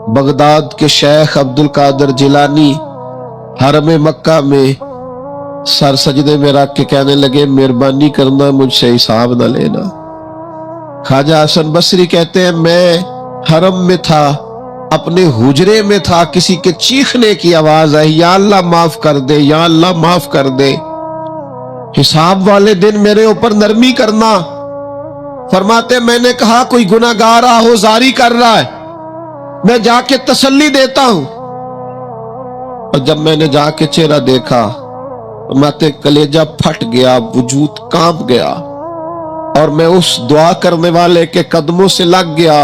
Baghdad کے شیخ عبد القادر جیلانی حرم مکہ میں سر سجدے میں رکھ کے کہنے لگے مہربانی کرنا مجھ سے حساب نہ لینا۔ خواجہ حسن بصری کہتے ہیں میں حرم میں تھا، اپنے حجرے میں تھا، کسی کے چیخنے کی آواز آئی یا اللہ معاف کر دے، یا اللہ معاف کر دے، حساب والے دن میرے اوپر نرمی کرنا۔ فرماتے میں نے کہا کوئی گناہگار آہوزاری کر رہا ہے، میں جا کے تسلی دیتا ہوں۔ اور جب میں نے جا کے چہرہ دیکھا فرماتے کلیجہ پھٹ گیا، وجود کانپ گیا، اور میں اس دعا کرنے والے کے قدموں سے لگ گیا۔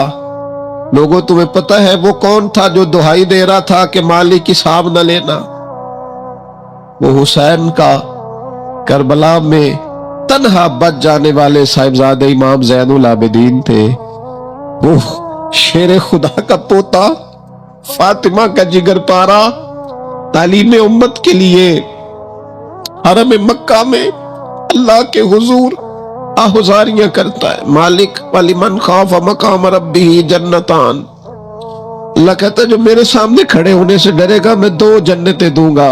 لوگوں تمہیں پتہ ہے وہ کون تھا جو دہائی دے رہا تھا کہ مالک حساب نہ لینا؟ وہ حسین کا کربلا میں تنہا بچ جانے والے صاحبزادہ امام زین العابدین تھے، وہ شیر خدا کا پوتا، فاطمہ کا جگر پارا، تعلیم امت کے لیے حرم مکہ میں اللہ کے حضور آہوزاریاں کرتا ہے۔ مالک وَلِمَنْ خَافَ مَقَامَ رَبِّهِ جنتان، اللہ کہتا ہے جو میرے سامنے کھڑے ہونے سے ڈرے گا میں 2 جنتیں دوں گا۔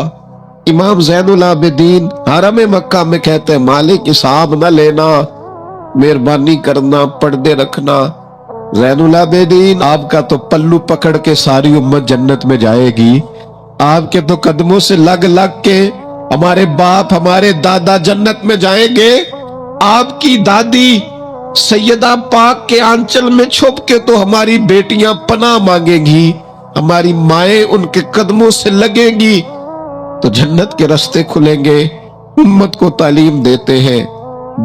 امام زین العابدین حرم مکہ میں کہتے ہیں مالک حساب نہ لینا، مہربانی کرنا، پردے رکھنا۔ زین العابدین آپ کا تو پلو پکڑ کے ساری امت جنت میں جائے گی، آپ کے تو قدموں سے لگ لگ کے ہمارے باپ ہمارے دادا جنت میں جائیں گے، آپ کی دادی سیدہ پاک کے آنچل میں چھپ کے تو ہماری بیٹیاں پناہ مانگیں گی، ہماری مائیں ان کے قدموں سے لگیں گی، تو جنت کے راستے کھلیں گے۔ امت کو تعلیم دیتے ہیں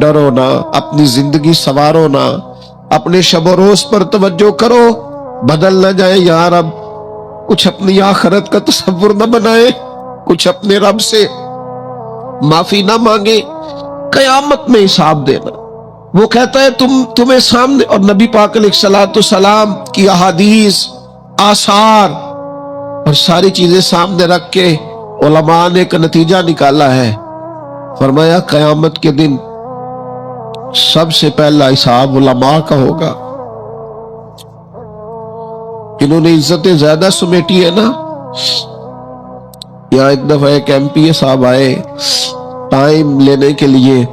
ڈرو نہ، اپنی زندگی سنوارو نہ، اپنے شب و روز پر توجہ کرو، بدل نہ جائے یا رب، کچھ اپنی آخرت کا تصور نہ بنائے، کچھ اپنے رب سے معافی نہ مانگے، قیامت میں حساب دینا۔ وہ کہتا ہے تمہیں سامنے، اور نبی پاک علیہ السلام کی احادیث، آثار اور ساری چیزیں سامنے رکھ کے علماء نے ایک نتیجہ نکالا ہے، فرمایا قیامت کے دن سب سے پہلا حساب علماء کا ہوگا، جنہوں نے عزتیں زیادہ سمیٹی ہے نا۔ یہاں ایک دفعہ ایک ایم پی اے صاحب آئے ٹائم لینے کے لیے،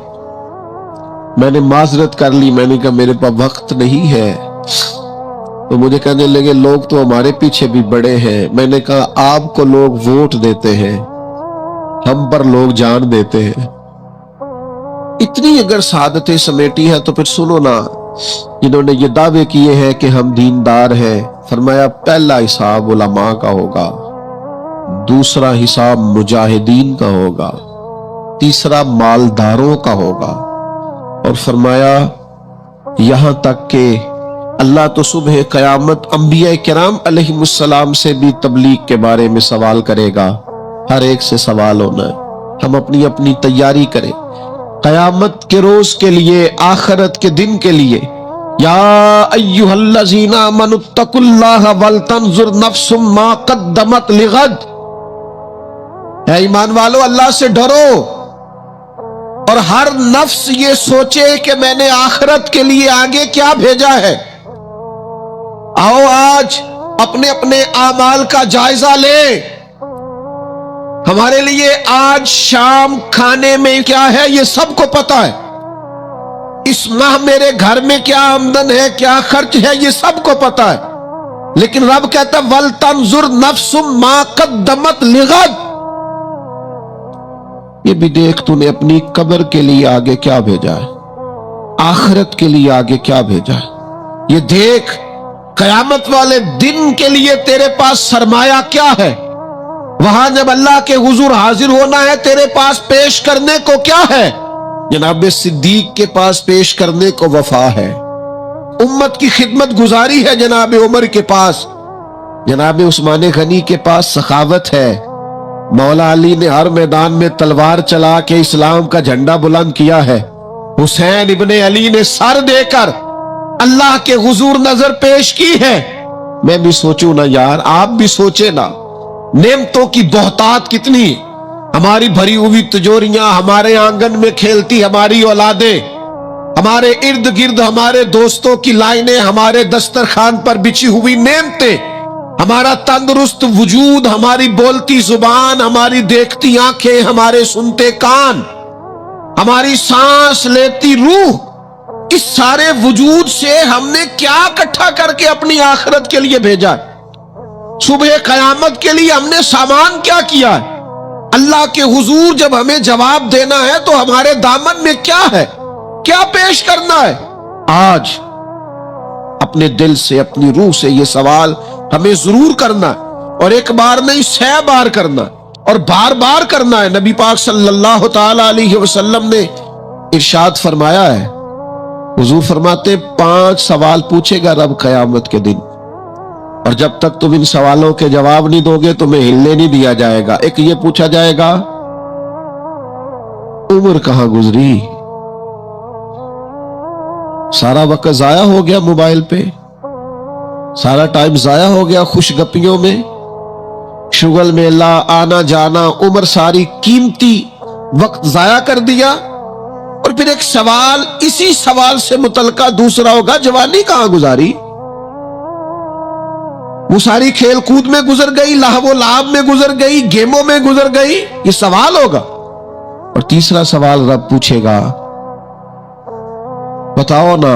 میں نے معذرت کر لی، میں نے کہا میرے پاس وقت نہیں ہے، تو مجھے کہنے لگے لوگ تو ہمارے پیچھے بھی بڑے ہیں۔ میں نے کہا آپ کو لوگ ووٹ دیتے ہیں، ہم پر لوگ جان دیتے ہیں۔ اتنی اگر سعادتیں سمیٹی ہے تو پھر سنو نا، جنہوں نے یہ دعوے کیے ہیں کہ ہم دیندار ہیں، فرمایا پہلا حساب علماء کا ہوگا، دوسرا حساب مجاہدین کا ہوگا، تیسرا مالداروں کا ہوگا، اور فرمایا یہاں تک کہ اللہ تو صبح قیامت انبیاء کرام علیہ السلام سے بھی تبلیغ کے بارے میں سوال کرے گا، ہر ایک سے سوال ہونا ہے۔ ہم اپنی اپنی تیاری کریں قیامت کے روز کے لیے، آخرت کے دن کے لیے۔ یا ایھا الذین آمنوا اتقوا اللہ ولتنظر نفس ما قدمت لغد، اے ایمان والو اللہ سے ڈرو اور ہر نفس یہ سوچے کہ میں نے آخرت کے لیے آگے کیا بھیجا ہے۔ آؤ آج اپنے اپنے اعمال کا جائزہ لیں، ہمارے لیے آج شام کھانے میں کیا ہے یہ سب کو پتا ہے، اس ماہ میرے گھر میں کیا آمدن ہے، کیا خرچ ہے، یہ سب کو پتا ہے، لیکن رب کہتا ہے وَلْتَنْظُرْ نَفْسٌ مَا قَدَّمَتْ لِغَدٍ، یہ بھی دیکھ تو نے اپنی قبر کے لیے آگے کیا بھیجا ہے، آخرت کے لیے آگے کیا بھیجا ہے، یہ دیکھ قیامت والے دن کے لیے تیرے پاس سرمایہ کیا ہے، وہاں جب اللہ کے حضور حاضر ہونا ہے تیرے پاس پیش کرنے کو کیا ہے۔ جناب صدیق کے پاس پیش کرنے کو وفا ہے، امت کی خدمت گزاری ہے جناب عمر کے پاس، جناب عثمان غنی کے پاس سخاوت ہے، مولا علی نے ہر میدان میں تلوار چلا کے اسلام کا جھنڈا بلند کیا ہے، حسین ابن علی نے سر دے کر اللہ کے حضور نظر پیش کی ہے۔ میں بھی سوچوں نا یار، آپ بھی سوچے نا، نعمتوں کی بہتات کتنی، ہماری بھری ہوئی تجوریاں، ہمارے آنگن میں کھیلتی ہماری اولادیں، ہمارے ارد گرد ہمارے دوستوں کی لائنیں، ہمارے دسترخوان پر بچھی ہوئی نعمتیں، ہمارا تندرست وجود، ہماری بولتی زبان، ہماری دیکھتی آنکھیں، ہمارے سنتے کان، ہماری سانس لیتی روح، اس سارے وجود سے ہم نے کیا اکٹھا کر کے اپنی آخرت کے لیے بھیجا ہے؟ صبح قیامت کے لیے ہم نے سامان کیا کیا ہے؟ اللہ کے حضور جب ہمیں جواب دینا ہے تو ہمارے دامن میں کیا ہے، کیا پیش کرنا ہے؟ آج اپنے دل سے، اپنی روح سے یہ سوال ہمیں ضرور کرنا ہے، اور ایک بار نہیں 100 بار کرنا ہے، اور بار بار کرنا ہے۔ نبی پاک صلی اللہ تعالی علیہ وسلم نے ارشاد فرمایا ہے، حضور فرماتے 5 سوال پوچھے گا رب قیامت کے دن، اور جب تک تم ان سوالوں کے جواب نہیں دو گے تمہیں ہلنے نہیں دیا جائے گا۔ ایک یہ پوچھا جائے گا، عمر کہاں گزری؟ سارا وقت ضائع ہو گیا موبائل پہ، سارا ٹائم ضائع ہو گیا خوش گپیوں میں، شغل میلہ، آنا جانا، عمر ساری قیمتی وقت ضائع کر دیا۔ اور پھر ایک سوال، اسی سوال سے متعلقہ دوسرا ہوگا، جوانی کہاں گزاری؟ وہ ساری کھیل کود میں گزر گئی، لہو و لعب میں گزر گئی، گیموں میں گزر گئی، یہ سوال ہوگا۔ اور تیسرا سوال رب پوچھے گا، بتاؤ نا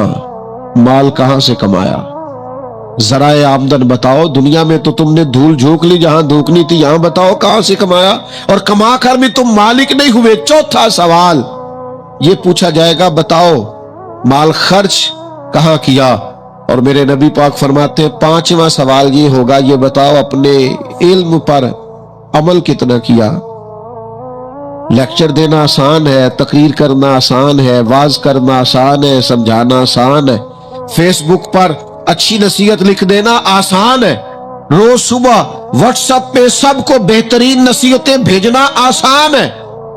مال کہاں سے کمایا، ذرائع آمدن بتاؤ، دنیا میں تو تم نے دھول جھونک لی، جہاں دھونکنی تھی یہاں بتاؤ کہاں سے کمایا، اور کما کر بھی تم مالک نہیں ہوئے۔ چوتھا سوال یہ پوچھا جائے گا، بتاؤ مال خرچ کہاں کیا، اور میرے نبی پاک فرماتے ہیں 5واں سوال یہ ہوگا، یہ بتاؤ اپنے علم پر عمل کتنا کیا۔ لیکچر دینا آسان ہے، تقریر کرنا آسان ہے، واعظ کرنا آسان ہے، سمجھانا آسان ہے، فیس بک پر اچھی نصیحت لکھ دینا آسان ہے، روز صبح واٹس ایپ پہ سب کو بہترین نصیحتیں بھیجنا آسان ہے،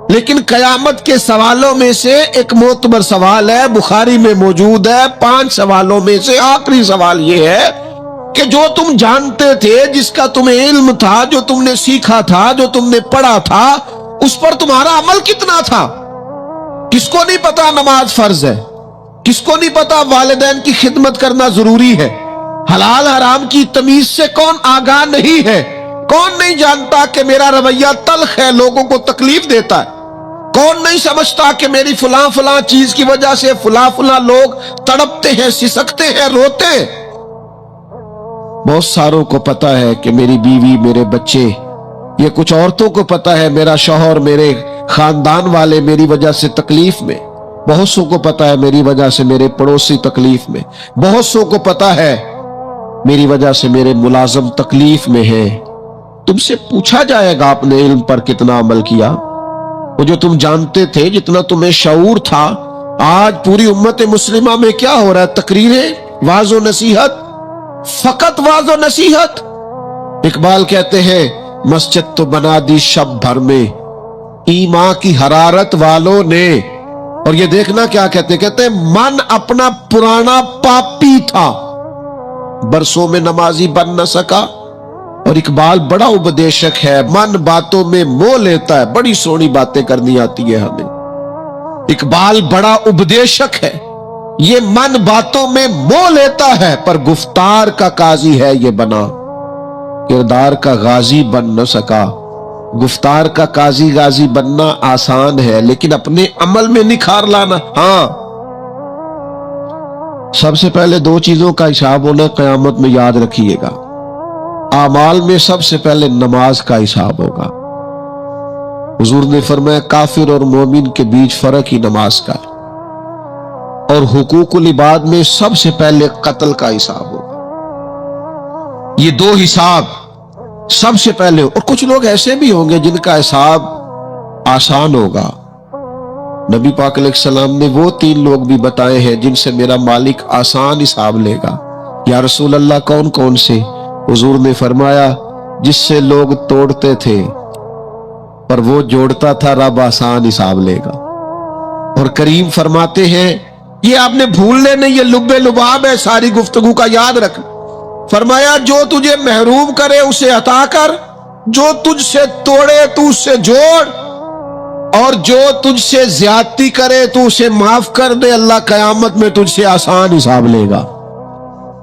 لیکن قیامت کے سوالوں میں سے ایک معتبر سوال ہے، بخاری میں موجود ہے، 5 سوالوں میں سے آخری سوال یہ ہے کہ جو تم جانتے تھے، جس کا تمہیں علم تھا، جو تم نے سیکھا تھا، جو تم نے پڑھا تھا، اس پر تمہارا عمل کتنا تھا؟ کس کو نہیں پتا نماز فرض ہے؟ کس کو نہیں پتا والدین کی خدمت کرنا ضروری ہے؟ حلال حرام کی تمیز سے کون آگاہ نہیں ہے؟ کون نہیں جانتا کہ میرا رویہ تلخ ہے، لوگوں کو تکلیف دیتا ہے؟ کون نہیں سمجھتا کہ میری فلاں فلاں چیز کی وجہ سے فلاں فلاں لوگ تڑپتے ہیں، سسکتے ہیں، روتے ہیں؟ بہت ساروں کو پتا ہے کہ میری بیوی، میرے بچے، یہ کچھ عورتوں کو پتا ہے میرا شوہر، میرے خاندان والے میری وجہ سے تکلیف میں، بہت سو کو پتا ہے میری وجہ سے میرے پڑوسی تکلیف میں، بہت سو کو پتا ہے میری وجہ سے میرے ملازم تکلیف میں ہے۔ تم سے پوچھا جائے گا اپنے علم پر کتنا عمل کیا، وہ جو تم جانتے تھے، جتنا تمہیں شعور تھا۔ آج پوری امت مسلمہ میں کیا ہو رہا ہے؟ تقریریں، واعظ و نصیحت، فقط واعظ و نصیحت۔ اقبال کہتے ہیں، مسجد تو بنا دی شب بھر میں ایمان کی حرارت والوں نے، اور یہ دیکھنا کیا کہتے ہیں، من اپنا پرانا پاپی تھا، برسوں میں نمازی بن نہ سکا۔ اور اقبال بڑا اپدیشک ہے، من باتوں میں موہ لیتا ہے، بڑی سونی باتیں کرنی آتی ہے ہمیں۔ اقبال بڑا اپدیشک ہے، یہ من باتوں میں موہ لیتا ہے، پر گفتار کا قاضی ہے یہ بنا، کردار کا غازی بن نہ سکا۔ گفتار کا قاضی غازی بننا آسان ہے، لیکن اپنے عمل میں نکھار لانا، ہاں۔ سب سے پہلے 2 چیزوں کا حساب ہونا قیامت میں، یاد رکھیے گا۔ اعمال میں سب سے پہلے نماز کا حساب ہوگا۔ حضور نے فرمایا کافر اور مومن کے بیچ فرق ہی نماز کا ہے، اور حقوق العباد میں سب سے پہلے قتل کا حساب ہوگا۔ یہ 2 حساب سب سے پہلے، اور کچھ لوگ ایسے بھی ہوں گے جن کا حساب آسان ہوگا۔ نبی پاک علیہ السلام نے وہ 3 لوگ بھی بتائے ہیں جن سے میرا مالک آسان حساب لے گا۔ یا رسول اللہ کون کون سے؟ حضور نے فرمایا جس سے لوگ توڑتے تھے پر وہ جوڑتا تھا، رب آسان حساب لے گا۔ اور کریم فرماتے ہیں، یہ آپ نے بھولنے نہیں، یہ لب لباب ہے ساری گفتگو کا، یاد رکھ۔ فرمایا جو تجھے محروم کرے اسے عطا کر، جو تجھ سے توڑے تو اس سے جوڑ، اور جو تجھ سے زیادتی کرے تو اسے معاف کر دے، اللہ قیامت میں تجھ سے آسان حساب لے گا۔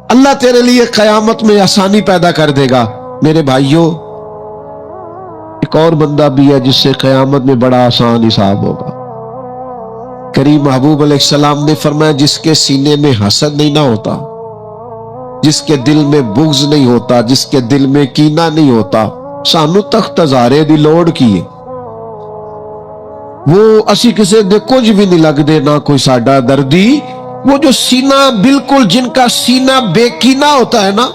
اللہ تیرے لیے قیامت میں آسانی پیدا کر دے گا۔ میرے بھائیوں، ایک اور بندہ بھی ہے جس سے قیامت میں بڑا آسان حساب ہوگا۔ کریم محبوب علیہ السلام نے فرمایا جس کے سینے میں حسد نہیں نہ ہوتا، جس کے دل میں بغض نہیں ہوتا، جس کے دل میں کینہ نہیں ہوتا، سانو تخت ہزارے دی لوڑ کیے، وہ اسی کسے دے کچھ بھی نہیں لگ دے نہ کوئی ساڈا دردی۔ وہ جو سینہ بالکل جن کا سینہ بے کینہ ہوتا ہے نا،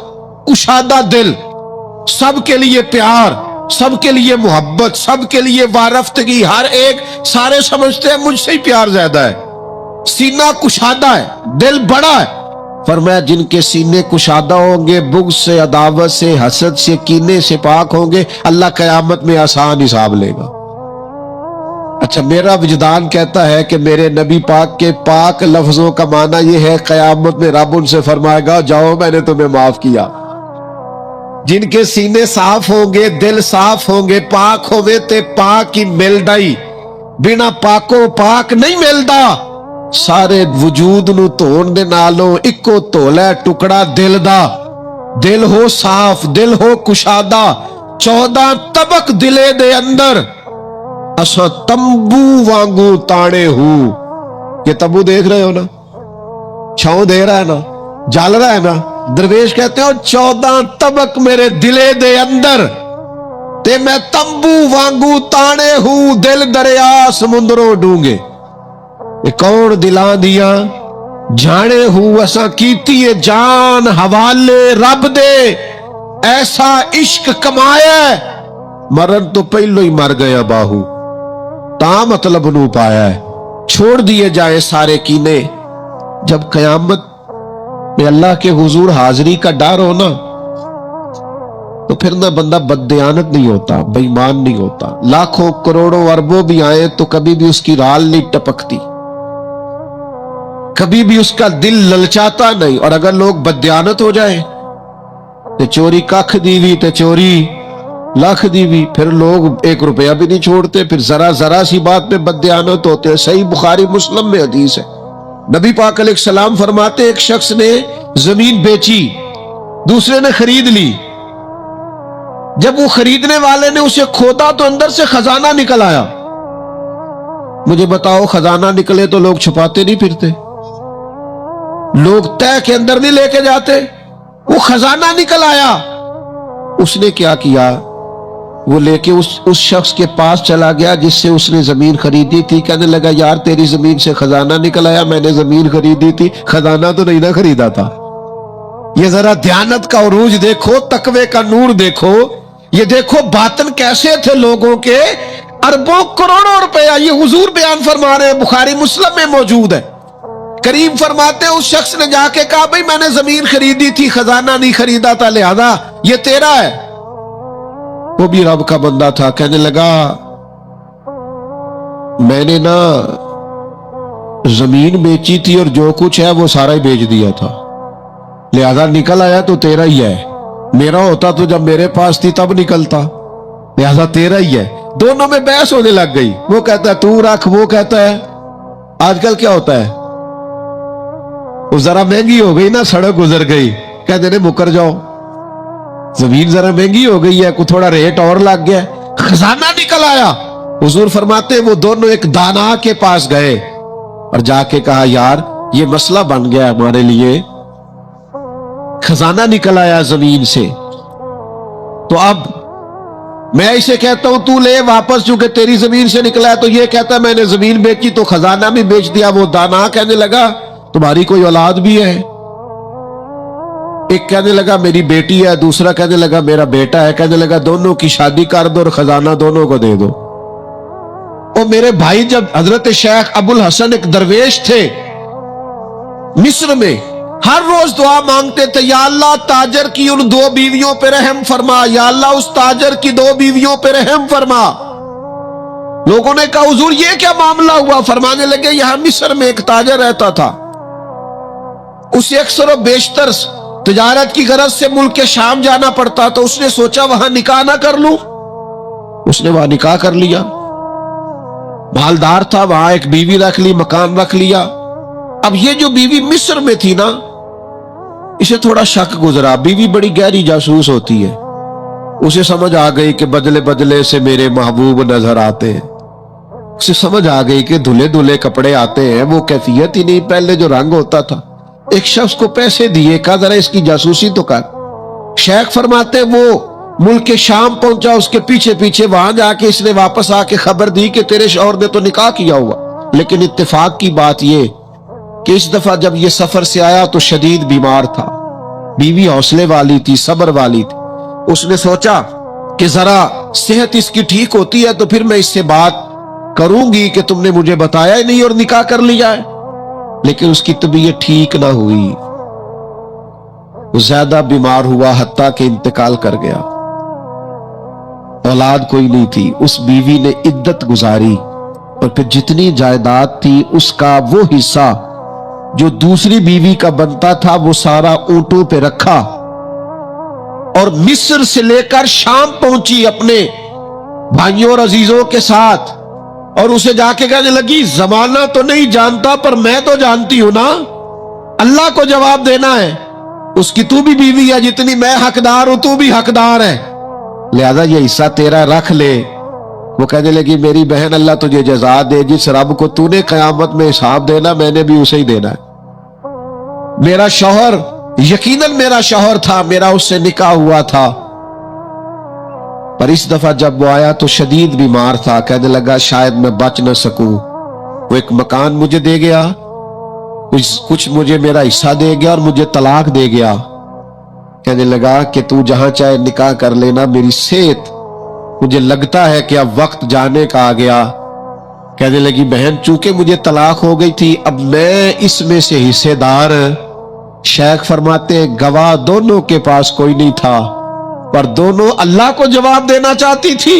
کشادہ دل، سب کے لیے پیار، سب کے لیے محبت، سب کے لیے وارفتگی، ہر ایک سارے سمجھتے ہیں مجھ سے ہی پیار زیادہ ہے، سینہ کشادہ ہے، دل بڑا ہے۔ فرمایا جن کے سینے کشادہ ہوں گے، بغض سے، عداوت سے، حسد سے، کینے سے پاک ہوں گے، اللہ قیامت میں آسان حساب لے گا۔ اچھا، میرا وجدان کہتا ہے کہ میرے نبی پاک کے پاک لفظوں کا معنی یہ ہے قیامت میں رب ان سے فرمائے گا جاؤ میں نے تمہیں معاف کیا۔ جن کے سینے صاف ہوں گے، دل صاف ہوں گے، پاک ہوئے تے پاک ہی مل ڈائی، بنا پاکوں پاک نہیں ملدا۔ سارے وجود نو دھون دے نالوں اکو دھولا ٹکڑا دل دا، دل ہو صاف، دل ہو کشادہ، 14 طبق دلے دے اندر اسا تمبو وانگو تاڑے ہو۔ یہ تمبو دیکھ رہے ہو نا، چھاؤں دے رہا ہے نا، جال رہا ہے نا، درویش کہتے ہو 14 طبق میرے دلے دے اندر تے میں تمبو وانگو تاڑے ہوں، دل دریا سمندروں ڈونگے۔ یہ کون دلان دیا جانے ہوں اسا کیتی ہے جان حوالے رب دے، ایسا عشق کمایا مرن تو پہلو ہی مر گیا باہو، تا مطلب نو پایا ہے، چھوڑ دیے جائے سارے کینے۔ جب قیامت میں اللہ کے حضور حاضری کا ڈر ہونا تو پھر نہ بندہ بددیانت نہیں ہوتا، بے ایمان نہیں ہوتا، لاکھوں کروڑوں اربوں بھی آئے تو کبھی بھی اس کی رال نہیں ٹپکتی، کبھی بھی اس کا دل للچاتا نہیں۔ اور اگر لوگ بددیانت ہو جائیں تے چوری ککھ دیوی تے چوری لاکھ دیوی، پھر لوگ 1 روپیہ بھی نہیں چھوڑتے، پھر ذرا سی بات پہ بددیانت ہوتے ہیں۔ صحیح بخاری مسلم میں حدیث ہے، نبی پاک علیہ السلام فرماتے ایک شخص نے زمین بیچی، دوسرے نے خرید لی، جب وہ خریدنے والے نے اسے کھودا تو اندر سے خزانہ نکل آیا۔ مجھے بتاؤ خزانہ نکلے تو لوگ چھپاتے نہیں پھرتے، لوگ تہ کے اندر نہیں لے کے جاتے، وہ خزانہ نکل آیا۔ اس نے کیا کیا، وہ لے کے اس شخص کے پاس چلا گیا جس سے اس نے زمین خریدی تھی، کہنے لگا یار تیری زمین سے خزانہ نکل آیا، میں نے زمین خریدی تھی، خزانہ تو نہیں نہ خریدا تھا۔ یہ ذرا دیانت کا عروج دیکھو، تقوی کا نور دیکھو، یہ دیکھو باطن کیسے تھے لوگوں کے، اربوں کروڑوں روپیہ، یہ حضور بیان فرما رہے ہیں، بخاری مسلم میں موجود ہے۔ کریم فرماتے ہیں اس شخص نے جا کے کہا بھئی میں نے زمین خریدی تھی، خزانہ نہیں خریدا تھا، لہذا یہ تیرا ہے۔ وہ بھی رب کا بندہ تھا، کہنے لگا میں نے نا زمین بیچی تھی اور جو کچھ ہے وہ سارا ہی بیچ دیا تھا، لہذا نکل آیا تو تیرا ہی ہے، میرا ہوتا تو جب میرے پاس تھی تب نکلتا، لہذا تیرا ہی ہے۔ دونوں میں بحث ہونے لگ گئی، وہ کہتا ہے تو رکھ، وہ کہتا ہے آج کل کیا ہوتا ہے، وہ ذرا مہنگی ہو گئی نا، سڑک گزر گئی، کہتے ہیں مکر جاؤ، زمین ذرا مہنگی ہو گئی ہے، کوئی تھوڑا ریٹ اور لگ گیا، خزانہ نکل آیا۔ حضور فرماتے ہیں وہ دونوں ایک دانا کے پاس گئے اور جا کے کہا یار یہ مسئلہ بن گیا ہمارے لیے، خزانہ نکل آیا زمین سے، تو اب میں اسے کہتا ہوں تو لے واپس، چونکہ تیری زمین سے نکلا ہے، تو یہ کہتا ہے میں نے زمین بیچی تو خزانہ بھی بیچ دیا۔ وہ دانا کہنے لگا تمہاری کوئی اولاد بھی ہے؟ ایک کہنے لگا میری بیٹی ہے، دوسرا کہنے لگا میرا بیٹا ہے، کہنے لگا دونوں کی شادی کر دو اور خزانہ دونوں کو دے دو۔ اور میرے بھائی جب حضرت شیخ ابو الحسن ایک درویش تھے مصر میں، ہر روز دعا مانگتے تھے یا اللہ تاجر کی ان 2 بیویوں پہ رحم فرما، یا اللہ اس تاجر کی 2 بیویوں پہ رحم فرما۔ لوگوں نے کہا حضور یہ کیا معاملہ ہوا؟ فرمانے لگے یہاں مصر میں ایک تاجر رہتا تھا، اسے اکثر و بیشتر تجارت کی غرض سے ملک شام جانا پڑتا، تو اس نے سوچا وہاں نکاح نہ کر لوں، اس نے وہاں نکاح کر لیا، مالدار تھا، وہاں ایک بیوی رکھ لی، مکان رکھ لیا۔ اب یہ جو بیوی مصر میں تھی نا، اسے تھوڑا شک گزرا، بیوی بڑی گہری جاسوس ہوتی ہے، اسے سمجھ آ گئی کہ بدلے بدلے سے میرے محبوب نظر آتے ہیں، اسے سمجھ آ گئی کہ دھلے دھلے کپڑے آتے ہیں، وہ کیفیت ہی نہیں پہلے جو رنگ ہوتا تھا۔ ایک شخص کو پیسے دیے، کہا ذرا اس کی جاسوسی تو کر۔ شیخ فرماتے ہیں وہ ملک شام پہنچا، اس کے پیچھے پیچھے وہاں جا کے اس نے واپس آ کے خبر دی کہ تیرے شوہر نے تو نکاح کیا ہوا، لیکن اتفاق کی بات یہ کہ اس دفعہ جب یہ سفر سے آیا تو شدید بیمار تھا، بیوی حوصلے والی تھی، صبر والی تھی۔ اس نے سوچا کہ ذرا صحت اس کی ٹھیک ہوتی ہے تو پھر میں اس سے بات کروں گی کہ تم نے مجھے بتایا ہی نہیں اور نکاح کر لیا ہے، لیکن اس کی طبیعت ٹھیک نہ ہوئی، وہ زیادہ بیمار ہوا حتیٰ کہ انتقال کر گیا۔ اولاد کوئی نہیں تھی، اس بیوی نے عدت گزاری اور پھر جتنی جائیداد تھی اس کا وہ حصہ جو دوسری بیوی کا بنتا تھا وہ سارا اونٹوں پہ رکھا اور مصر سے لے کر شام پہنچی اپنے بھائیوں اور عزیزوں کے ساتھ، اور اسے جا کے کہنے لگی زمانہ تو نہیں جانتا پر میں تو جانتی ہوں نا، اللہ کو جواب دینا ہے، اس کی تو بھی بیوی ہے، جتنی میں حقدار ہوں تو بھی حقدار ہے، لہذا یہ حصہ تیرا رکھ لے۔ وہ کہنے لگی میری بہن اللہ تجھے جزا دے، جس رب کو تو نے قیامت میں حساب دینا میں نے بھی اسے ہی دینا ہے۔ میرا شوہر یقیناً میرا شوہر تھا، میرا اس سے نکاح ہوا تھا، پر اس دفعہ جب وہ آیا تو شدید بیمار تھا، کہنے لگا شاید میں بچ نہ سکوں۔ وہ ایک مکان مجھے دے گیا، کچھ مجھے میرا حصہ دے گیا اور مجھے طلاق دے گیا، کہنے لگا کہ تو جہاں چاہے نکاح کر لینا، میری صحت مجھے لگتا ہے کہ اب وقت جانے کا آ گیا۔ کہنے لگی بہن چونکہ مجھے طلاق ہو گئی تھی اب میں اس میں سے حصے دار۔ شیخ فرماتے ہیں گواہ دونوں کے پاس کوئی نہیں تھا، پر دونوں اللہ کو جواب دینا چاہتی تھی،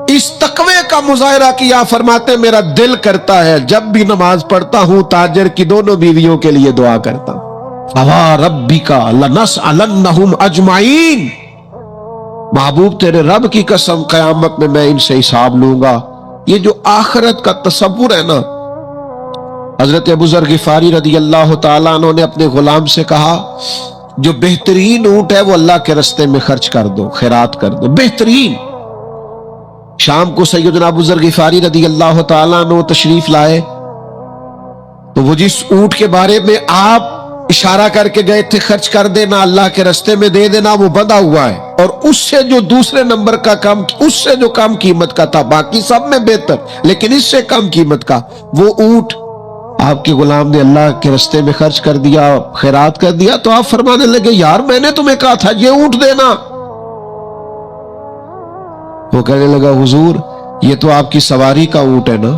اس تقوی کا مظاہرہ کیا۔ فرماتے میرا دل کرتا ہے جب بھی نماز پڑھتا ہوں تاجر کی دونوں بیویوں کے لیے دعا کرتا ہوں، فَوَا رَبِّكَ لَنَسْأَلَنَّهُمْ أَجْمَعِينَ، محبوب تیرے رب کی قسم قیامت میں میں ان سے حساب لوں گا۔ یہ جو آخرت کا تصور ہے نا، حضرت ابو ذر غفاری رضی اللہ تعالیٰ عنہ نے اپنے غلام سے کہا جو بہترین اونٹ ہے وہ اللہ کے رستے میں خرچ کر دو، خیرات کر دو، بہترین۔ شام کو سیدنا ابو ذر غفاری رضی اللہ تعالیٰ عنہ تشریف لائے تو وہ جس اونٹ کے بارے میں آپ اشارہ کر کے گئے تھے خرچ کر دینا، اللہ کے رستے میں دے دینا، وہ بندھا ہوا ہے، اور اس سے جو دوسرے نمبر کا کم، اس سے جو کم قیمت کا تھا، باقی سب میں بہتر لیکن اس سے کم قیمت کا، وہ اونٹ آپ کے غلام نے اللہ کے رستے میں خرچ کر دیا، خیرات کر دیا۔ تو آپ فرمانے لگے یار میں نے تمہیں کہا تھا یہ اونٹ دینا۔ وہ کہنے لگا حضور یہ تو آپ کی سواری کا اونٹ ہے نا،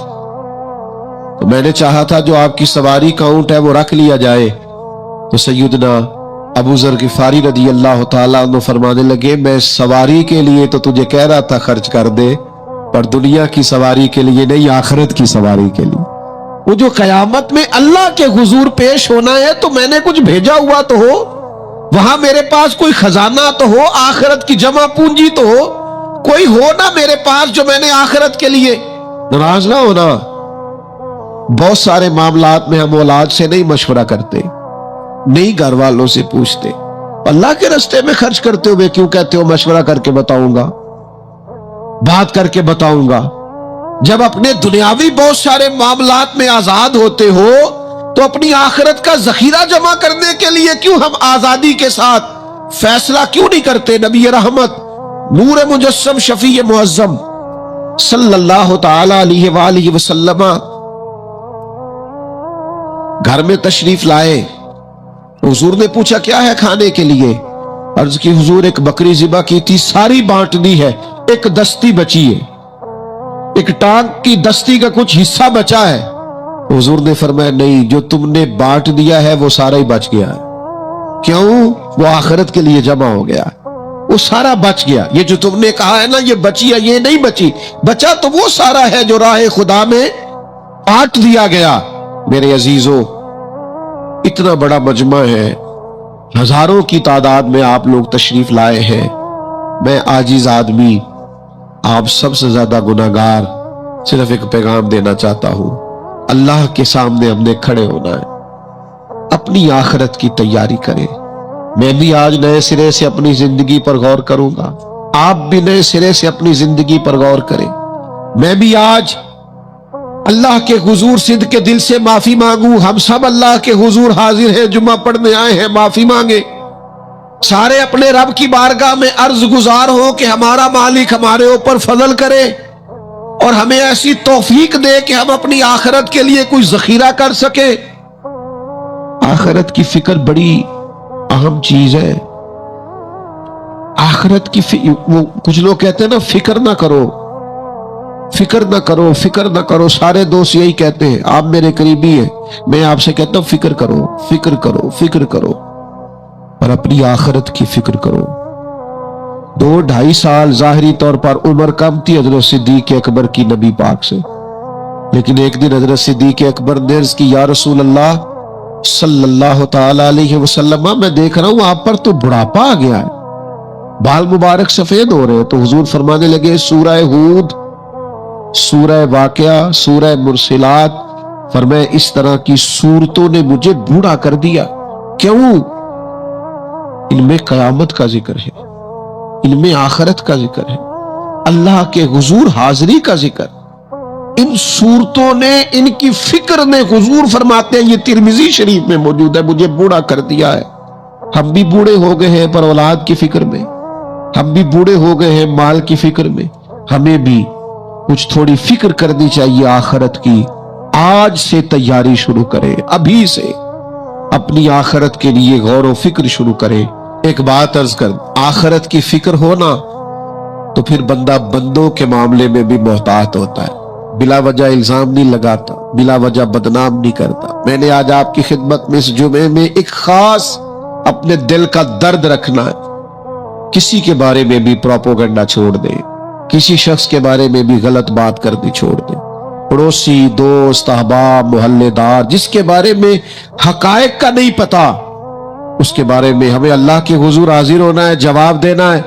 تو میں نے چاہا تھا جو آپ کی سواری کا اونٹ ہے وہ رکھ لیا جائے۔ تو سیدنا ابو ذر غفاری رضی اللہ تعالیٰ عنہ فرمانے لگے میں سواری کے لیے تو تجھے کہہ رہا تھا خرچ کر دے، پر دنیا کی سواری کے لیے نہیں، آخرت کی سواری کے لیے۔ وہ جو قیامت میں اللہ کے حضور پیش ہونا ہے تو میں نے کچھ بھیجا ہوا تو ہو، وہاں میرے پاس کوئی خزانہ تو ہو، آخرت کی جمع پونجی تو ہو، کوئی ہو نا میرے پاس جو میں نے آخرت کے لیے۔ ناراض نہ ہونا، بہت سارے معاملات میں ہم اولاد سے نہیں مشورہ کرتے، نہیں گھر والوں سے پوچھتے، اللہ کے راستے میں خرچ کرتے ہوئے کیوں کہتے ہو مشورہ کر کے بتاؤں گا، بات کر کے بتاؤں گا۔ جب اپنے دنیاوی بہت سارے معاملات میں آزاد ہوتے ہو تو اپنی آخرت کا ذخیرہ جمع کرنے کے لیے کیوں ہم آزادی کے ساتھ فیصلہ کیوں نہیں کرتے؟ نبی رحمت نور مجسم شفیع معظم صلی اللہ تعالی علیہ وآلہ وسلم گھر میں تشریف لائے، حضور نے پوچھا کیا ہے کھانے کے لیے؟ عرض کی حضور ایک بکری ذبح کی تھی، ساری بانٹ دی ہے، ایک دستی بچی ہے، ایک ٹانگ کی دستی کا کچھ حصہ بچا ہے۔ حضور نے فرمایا نہیں، جو تم نے بانٹ دیا ہے وہ سارا ہی بچ گیا ہے۔ کیوں؟ وہ آخرت کے لیے جمع ہو گیا، وہ سارا بچ گیا۔ یہ جو تم نے کہا ہے نا یہ بچی ہے، یہ نہیں بچی، بچا تو وہ سارا ہے جو راہ خدا میں بانٹ دیا گیا۔ میرے عزیزوں اتنا بڑا مجمع ہے، ہزاروں کی تعداد میں آپ لوگ تشریف لائے ہیں، میں عاجز آدمی آپ سب سے زیادہ گناہگار صرف ایک پیغام دینا چاہتا ہوں، اللہ کے سامنے ہم نے کھڑے ہونا ہے، اپنی آخرت کی تیاری کریں، میں بھی آج نئے سرے سے اپنی زندگی پر غور کروں گا، آپ بھی نئے سرے سے اپنی زندگی پر غور کریں۔ میں بھی آج اللہ کے حضور صدق کے دل سے معافی مانگوں۔ ہم سب اللہ کے حضور حاضر ہیں، جمعہ پڑھنے آئے ہیں، معافی مانگے۔ سارے اپنے رب کی بارگاہ میں عرض گزار ہوں کہ ہمارا مالک ہمارے اوپر فضل کرے اور ہمیں ایسی توفیق دے کہ ہم اپنی آخرت کے لیے کوئی ذخیرہ کر سکے۔ آخرت کی فکر بڑی اہم چیز ہے۔ آخرت کی وہ کچھ لوگ کہتے ہیں نا، فکر نہ کرو، فکر نہ کرو، فکر نہ کرو۔ سارے دوست یہی کہتے ہیں، آپ میرے قریبی ہیں، میں آپ سے کہتا ہوں فکر کرو، فکر کرو، فکر کرو، اور اپنی آخرت کی فکر کرو۔ 2-2.5 سال ظاہری طور پر عمر کم تھی حضرت صدیق اکبر کی نبی پاک سے، لیکن ایک دن حضرت صدیق اکبر نے عرض کی، یا رسول اللہ صلی اللہ تعالی علیہ وسلم، میں دیکھ رہا ہوں آپ پر تو بڑھاپا آ گیا ہے، بال مبارک سفید ہو رہے ہیں۔ تو حضور فرمانے لگے، سورہ ہود، سورہ واقعہ، سورہ مرسلات، فرمایا اس طرح کی سورتوں نے مجھے بوڑھا کر دیا۔ کیوں؟ ان میں قیامت کا ذکر ہے، ان میں آخرت کا ذکر ہے، اللہ کے حضور حاضری کا ذکر۔ ان صورتوں نے، ان کی فکر نے، حضور فرماتے ہیں، یہ ترمذی شریف میں موجود ہے، مجھے بوڑھا کر دیا ہے۔ ہم بھی بوڑھے ہو گئے ہیں پر اولاد کی فکر میں، ہم بھی بوڑھے ہو گئے ہیں مال کی فکر میں۔ ہمیں بھی کچھ تھوڑی فکر کرنی چاہیے آخرت کی۔ آج سے تیاری شروع کریں، ابھی سے اپنی آخرت کے لیے غور و فکر شروع کریں۔ ایک بات عرض کر، آخرت کی فکر ہونا تو پھر بندہ بندوں کے معاملے میں بھی محتاط ہوتا ہے، بلا وجہ الزام نہیں لگاتا، بلا وجہ بدنام نہیں کرتا۔ میں نے آج آپ کی خدمت میں اس جمعے میں ایک خاص اپنے دل کا درد رکھنا ہے۔ کسی کے بارے میں بھی پروپیگنڈا چھوڑ دیں، کسی شخص کے بارے میں بھی غلط بات کرنی چھوڑ دیں۔ پڑوسی، دوست، احباب، محلے دار، جس کے بارے میں حقائق کا نہیں پتا، اس کے بارے میں ہمیں اللہ کے حضور حاضر ہونا ہے، جواب دینا ہے۔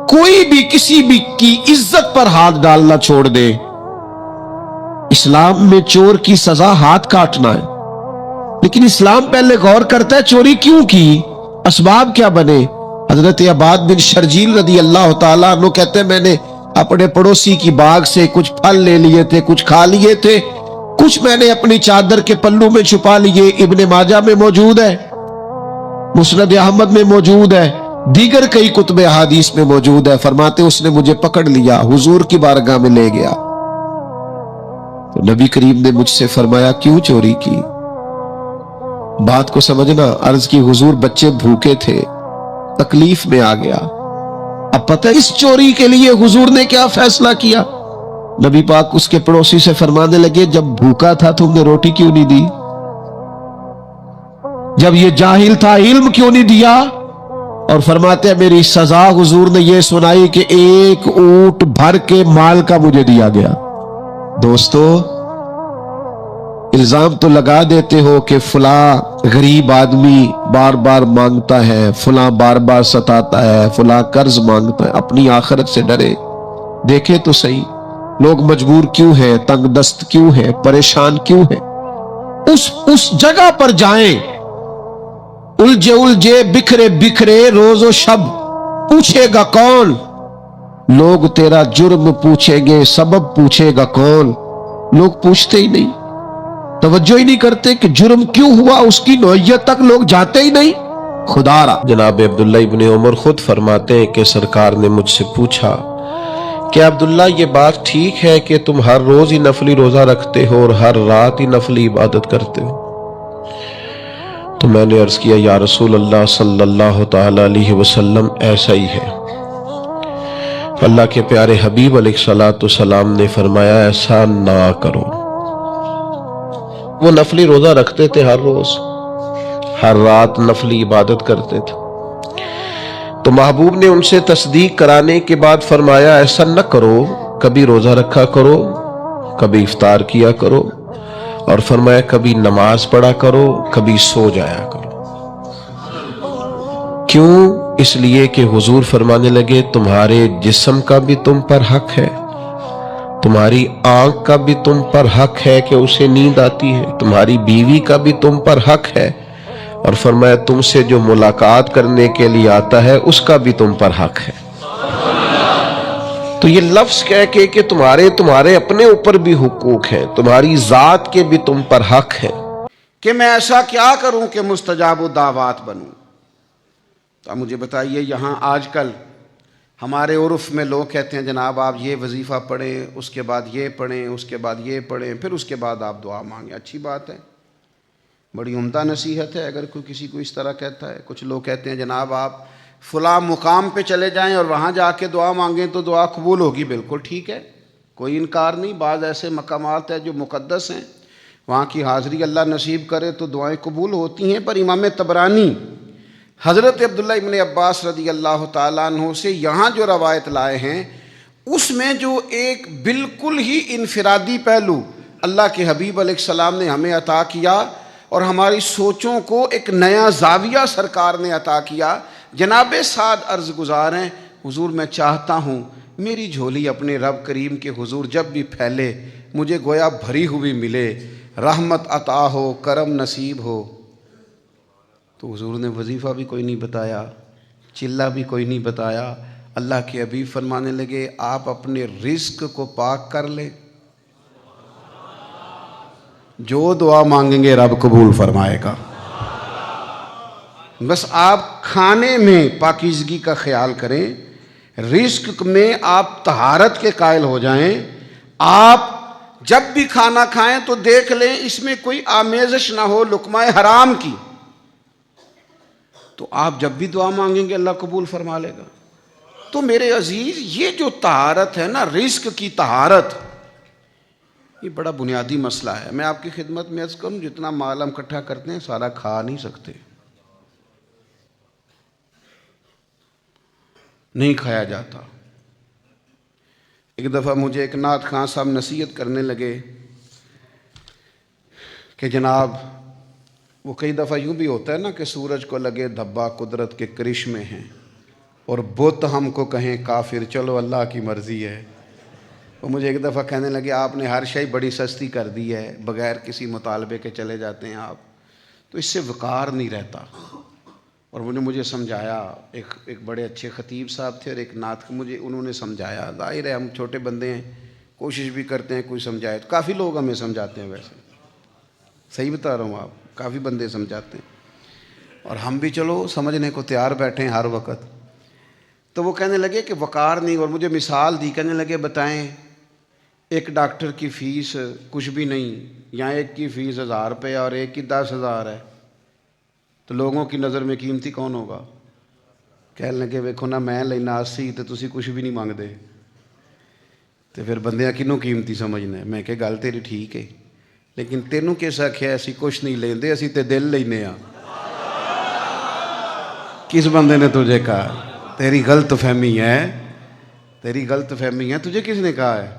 کوئی بھی کسی بھی کی عزت پر ہاتھ ڈالنا چھوڑ دے۔ اسلام میں چور کی سزا ہاتھ کاٹنا ہے، لیکن اسلام پہلے غور کرتا ہے چوری کیوں کی، اسباب کیا بنے۔ حضرت عباد بن شرجیل رضی اللہ تعالیٰ عنہ کہتے ہیں، میں نے اپنے پڑوسی کی باغ سے کچھ پھل لے لیے تھے، کچھ کھا لیے تھے، کچھ میں نے اپنی چادر کے پلو میں چھپا لیے۔ ابن ماجہ میں موجود ہے، مسند احمد میں موجود ہے، دیگر کئی کتب احادیث میں موجود ہے۔ فرماتے اس نے مجھے پکڑ لیا، حضور کی بارگاہ میں لے گیا، تو نبی کریم نے مجھ سے فرمایا کیوں چوری کی؟ بات کو سمجھنا۔ عرض کی حضور بچے بھوکے تھے، تکلیف میں آ گیا۔ اب پتہ اس چوری کے لیے حضور نے کیا فیصلہ کیا؟ نبی پاک اس کے پڑوسی سے فرمانے لگے، جب بھوکا تھا تم نے روٹی کیوں نہیں دی؟ جب یہ جاہل تھا علم کیوں نہیں دیا؟ اور فرماتے ہیں میری سزا حضور نے یہ سنائی کہ 1 اونٹ بھر کے مال کا مجھے دیا گیا۔ دوستو، الزام تو لگا دیتے ہو کہ فلاں غریب آدمی بار بار مانگتا ہے، فلاں بار بار ستاتا ہے، فلاں قرض مانگتا ہے۔ اپنی آخرت سے ڈرے، دیکھیں تو صحیح لوگ مجبور کیوں ہیں، تنگ دست کیوں ہیں، پریشان کیوں ہیں۔ اس جگہ پر جائیں، الجھے الجھے بکھرے بکھرے روز و شب، پوچھے گا کون؟ لوگ تیرا جرم پوچھیں گے، سبب پوچھے گا کون؟ لوگ پوچھتے ہی نہیں، توجہ ہی نہیں کرتے کہ جرم کیوں ہوا، اس کی نوعیت تک لوگ جاتے ہی نہیں۔ خدا را جناب عبداللہ ابن عمر خود فرماتے ہیں کہ سرکار نے مجھ سے پوچھا کہ عبداللہ یہ بات ٹھیک ہے کہ تم ہر روز ہی نفلی روزہ رکھتے ہو اور ہر رات ہی نفلی عبادت کرتے ہو؟ تو میں نے عرض کیا یا رسول اللہ صلی اللہ تعالی علیہ وسلم ایسا ہی ہے۔ اللہ کے پیارے حبیب علیہ السلام نے فرمایا ایسا نہ کرو۔ وہ نفلی روزہ رکھتے تھے، ہر روز ہر رات نفلی عبادت کرتے تھے۔ تو محبوب نے ان سے تصدیق کرانے کے بعد فرمایا ایسا نہ کرو، کبھی روزہ رکھا کرو، کبھی افطار کیا کرو، اور فرمایا کبھی نماز پڑھا کرو، کبھی سو جایا کرو۔ کیوں؟ اس لیے کہ حضور فرمانے لگے تمہارے جسم کا بھی تم پر حق ہے، تمہاری آنکھ کا بھی تم پر حق ہے کہ اسے نیند آتی ہے، تمہاری بیوی کا بھی تم پر حق ہے، اور فرمایا تم سے جو ملاقات کرنے کے لیے آتا ہے اس کا بھی تم پر حق ہے۔ تو یہ لفظ کہہ کے کہ تمہارے اپنے اوپر بھی حقوق ہیں، تمہاری ذات کے بھی تم پر حق ہے کہ میں ایسا کیا کروں کہ مستجاب الدعوات بنوں۔ تو مجھے بتائیے، یہاں آج کل ہمارے عرف میں لوگ کہتے ہیں جناب آپ یہ وظیفہ پڑھیں، اس کے بعد یہ پڑھیں، اس کے بعد یہ پڑھیں، پھر اس کے بعد آپ دعا مانگیں۔ اچھی بات ہے، بڑی عمدہ نصیحت ہے اگر کوئی کسی کو اس طرح کہتا ہے۔ کچھ لوگ کہتے ہیں جناب آپ فلاں مقام پہ چلے جائیں اور وہاں جا کے دعا مانگیں تو دعا قبول ہوگی۔ بالکل ٹھیک ہے، کوئی انکار نہیں۔ بعض ایسے مقامات ہیں جو مقدس ہیں، وہاں کی حاضری اللہ نصیب کرے تو دعائیں قبول ہوتی ہیں۔ پر امام طبرانی حضرت عبداللہ ابن عباس رضی اللہ تعالیٰ عنہ سے یہاں جو روایت لائے ہیں، اس میں جو ایک بالکل ہی انفرادی پہلو اللہ کے حبیب علیہ السلام نے ہمیں عطا کیا اور ہماری سوچوں کو ایک نیا زاویہ سرکار نے عطا کیا۔ جناب سعد عرض گزار ہیں، حضور میں چاہتا ہوں میری جھولی اپنے رب کریم کے حضور جب بھی پھیلے مجھے گویا بھری ہوئی ملے، رحمت عطا ہو، کرم نصیب ہو۔ تو حضور نے وظیفہ بھی کوئی نہیں بتایا، چلہ بھی کوئی نہیں بتایا۔ اللہ کے حبیب فرمانے لگے آپ اپنے رزق کو پاک کر لیں، جو دعا مانگیں گے رب قبول فرمائے گا۔ بس آپ کھانے میں پاکیزگی کا خیال کریں، رزق میں آپ طہارت کے قائل ہو جائیں۔ آپ جب بھی کھانا کھائیں تو دیکھ لیں اس میں کوئی آمیزش نہ ہو لقمہ حرام کی، تو آپ جب بھی دعا مانگیں گے اللہ قبول فرما لے گا۔ تو میرے عزیز، یہ جو طہارت ہے نا، رزق کی طہارت، یہ بڑا بنیادی مسئلہ ہے۔ میں آپ کی خدمت میں عرض کروں، جتنا مال ہم اکٹھا کرتے ہیں سارا کھا نہیں سکتے، نہیں کھایا جاتا۔ ایک دفعہ مجھے ایک نعت خواں صاحب نصیحت کرنے لگے کہ جناب وہ کئی دفعہ یوں بھی ہوتا ہے نا کہ سورج کو لگے دھبا قدرت کے کرشمے ہیں اور بت ہم کو کہیں کافر، چلو اللہ کی مرضی ہے۔ وہ مجھے ایک دفعہ کہنے لگے آپ نے ہر شے بڑی سستی کر دی ہے، بغیر کسی مطالبے کے چلے جاتے ہیں آپ، تو اس سے وقار نہیں رہتا۔ اور مجھے سمجھایا، ایک بڑے اچھے خطیب صاحب تھے اور ایک نعت مجھے انہوں نے سمجھایا۔ ظاہر ہے ہم چھوٹے بندے ہیں، کوشش بھی کرتے ہیں کوئی سمجھائے، تو کافی لوگ ہمیں سمجھاتے ہیں، ویسے صحیح بتا رہا ہوں، آپ کافی بندے سمجھاتے ہیں اور ہم بھی چلو سمجھنے کو تیار بیٹھے ہیں ہر وقت۔ تو وہ کہنے لگے کہ وقار نہیں، اور مجھے مثال دی، کہنے لگے بتائیں ایک ڈاکٹر کی فیس کچھ بھی نہیں، یہاں ایک کی فیس 1000 روپے اور ایک کی 10,000 ہے، تو لوگوں کی نظر میں قیمتی کون ہوگا؟ کہنے لگے ویکھو نا میں لینا 80 تو تسی کچھ بھی نہیں مانگدے، تو پھر بندیاں کنوں قیمتی سمجھنا ہے؟ میں کہ گل تیری ٹھیک ہے، لیکن تینوں کس آکھیا اسی کچھ نہیں لیندے، اسی تے دل لینے ہاں؟ کس بندے نے تجھے کہا؟ تیری غلط فہمی ہے، تیری غلط فہمی ہے۔ تجھے کس نے کہا ہے؟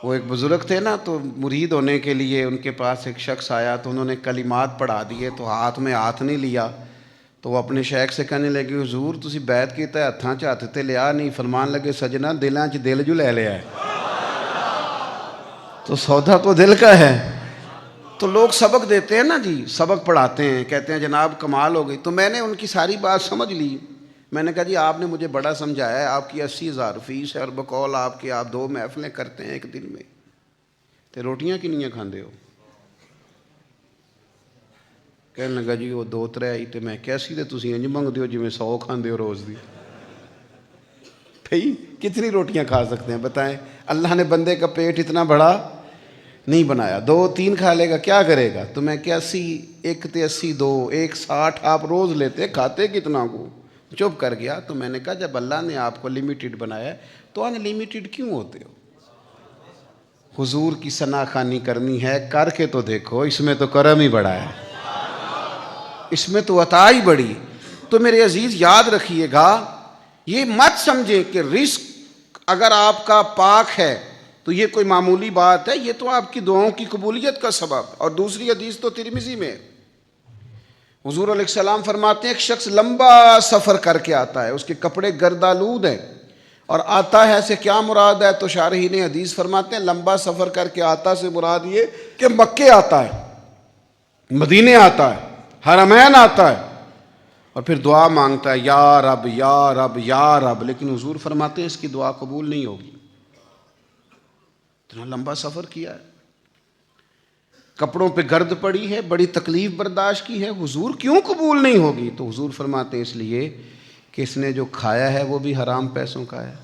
وہ ایک بزرگ تھے نا، تو مرید ہونے کے لیے ان کے پاس ایک شخص آیا، تو انہوں نے کلمات پڑھا دیے، تو ہاتھ میں ہاتھ نہیں لیا، تو وہ اپنے شیخ سے کہنے لگے حضور تسی بیعت کیتا ہے ہتھاں چ ہاتھ تے لیا نہیں، فرمان لگے سجنا دلاں چ دل جو لے لیا ہے، تو سودا تو دل کا ہے۔ تو لوگ سبق دیتے ہیں نا جی، سبق پڑھاتے ہیں، کہتے ہیں جناب کمال ہو گئی۔ تو میں نے ان کی ساری بات سمجھ لی، میں نے کہا جی آپ نے مجھے بڑا سمجھایا ہے، آپ کی 80,000 فیس ہے اور بقول آپ کے آپ 2 محفلیں کرتے ہیں ایک دن میں، تو روٹیاں کنیاں کھاندے ہو؟ کہنے لگا جی وہ 2-3 آئی، تو میں کیسی تے تسی انج منگدے ہو جی میں 100 کھاندے ہو روز دی۔ بھئی کتنی روٹیاں کھا سکتے ہیں بتائیں؟ اللہ نے بندے کا پیٹ اتنا بڑا نہیں بنایا، 2-3 کھا لے گا کیا کرے گا؟ تو میں کہ 80 ایک تے 80 2 160 آپ روز لیتے، کھاتے کتنا کو؟ چپ کر گیا۔ تو میں نے کہا جب اللہ نے آپ کو لمیٹڈ بنایا ہے تو ان لمیٹڈ کیوں ہوتے ہو؟ حضور کی ثنا خوانی کرنی ہے، کر کے تو دیکھو، اس میں تو کرم ہی بڑا ہے، اس میں تو عطا ہی بڑی۔ تو میرے عزیز یاد رکھیے گا، یہ مت سمجھیں کہ رزق اگر آپ کا پاک ہے تو یہ کوئی معمولی بات ہے، یہ تو آپ کی دعاؤں کی قبولیت کا سبب۔ اور دوسری حدیث تو ترمذی میں حضور علیہ السلام فرماتے ہیں ایک شخص لمبا سفر کر کے آتا ہے، اس کے کپڑے گردآلود ہیں، اور آتا ہے سے کیا مراد ہے؟ تو شارحین حدیث فرماتے ہیں لمبا سفر کر کے آتا سے مراد یہ کہ مکے آتا ہے، مدینے آتا ہے، حرمین آتا ہے اور پھر دعا مانگتا ہے یا رب یا رب یا رب، لیکن حضور فرماتے ہیں اس کی دعا قبول نہیں ہوگی۔ اتنا لمبا سفر کیا ہے، کپڑوں پہ گرد پڑی ہے، بڑی تکلیف برداشت کی ہے، حضور کیوں قبول نہیں ہوگی؟ تو حضور فرماتے ہیں اس لیے کہ اس نے جو کھایا ہے وہ بھی حرام پیسوں کا ہے،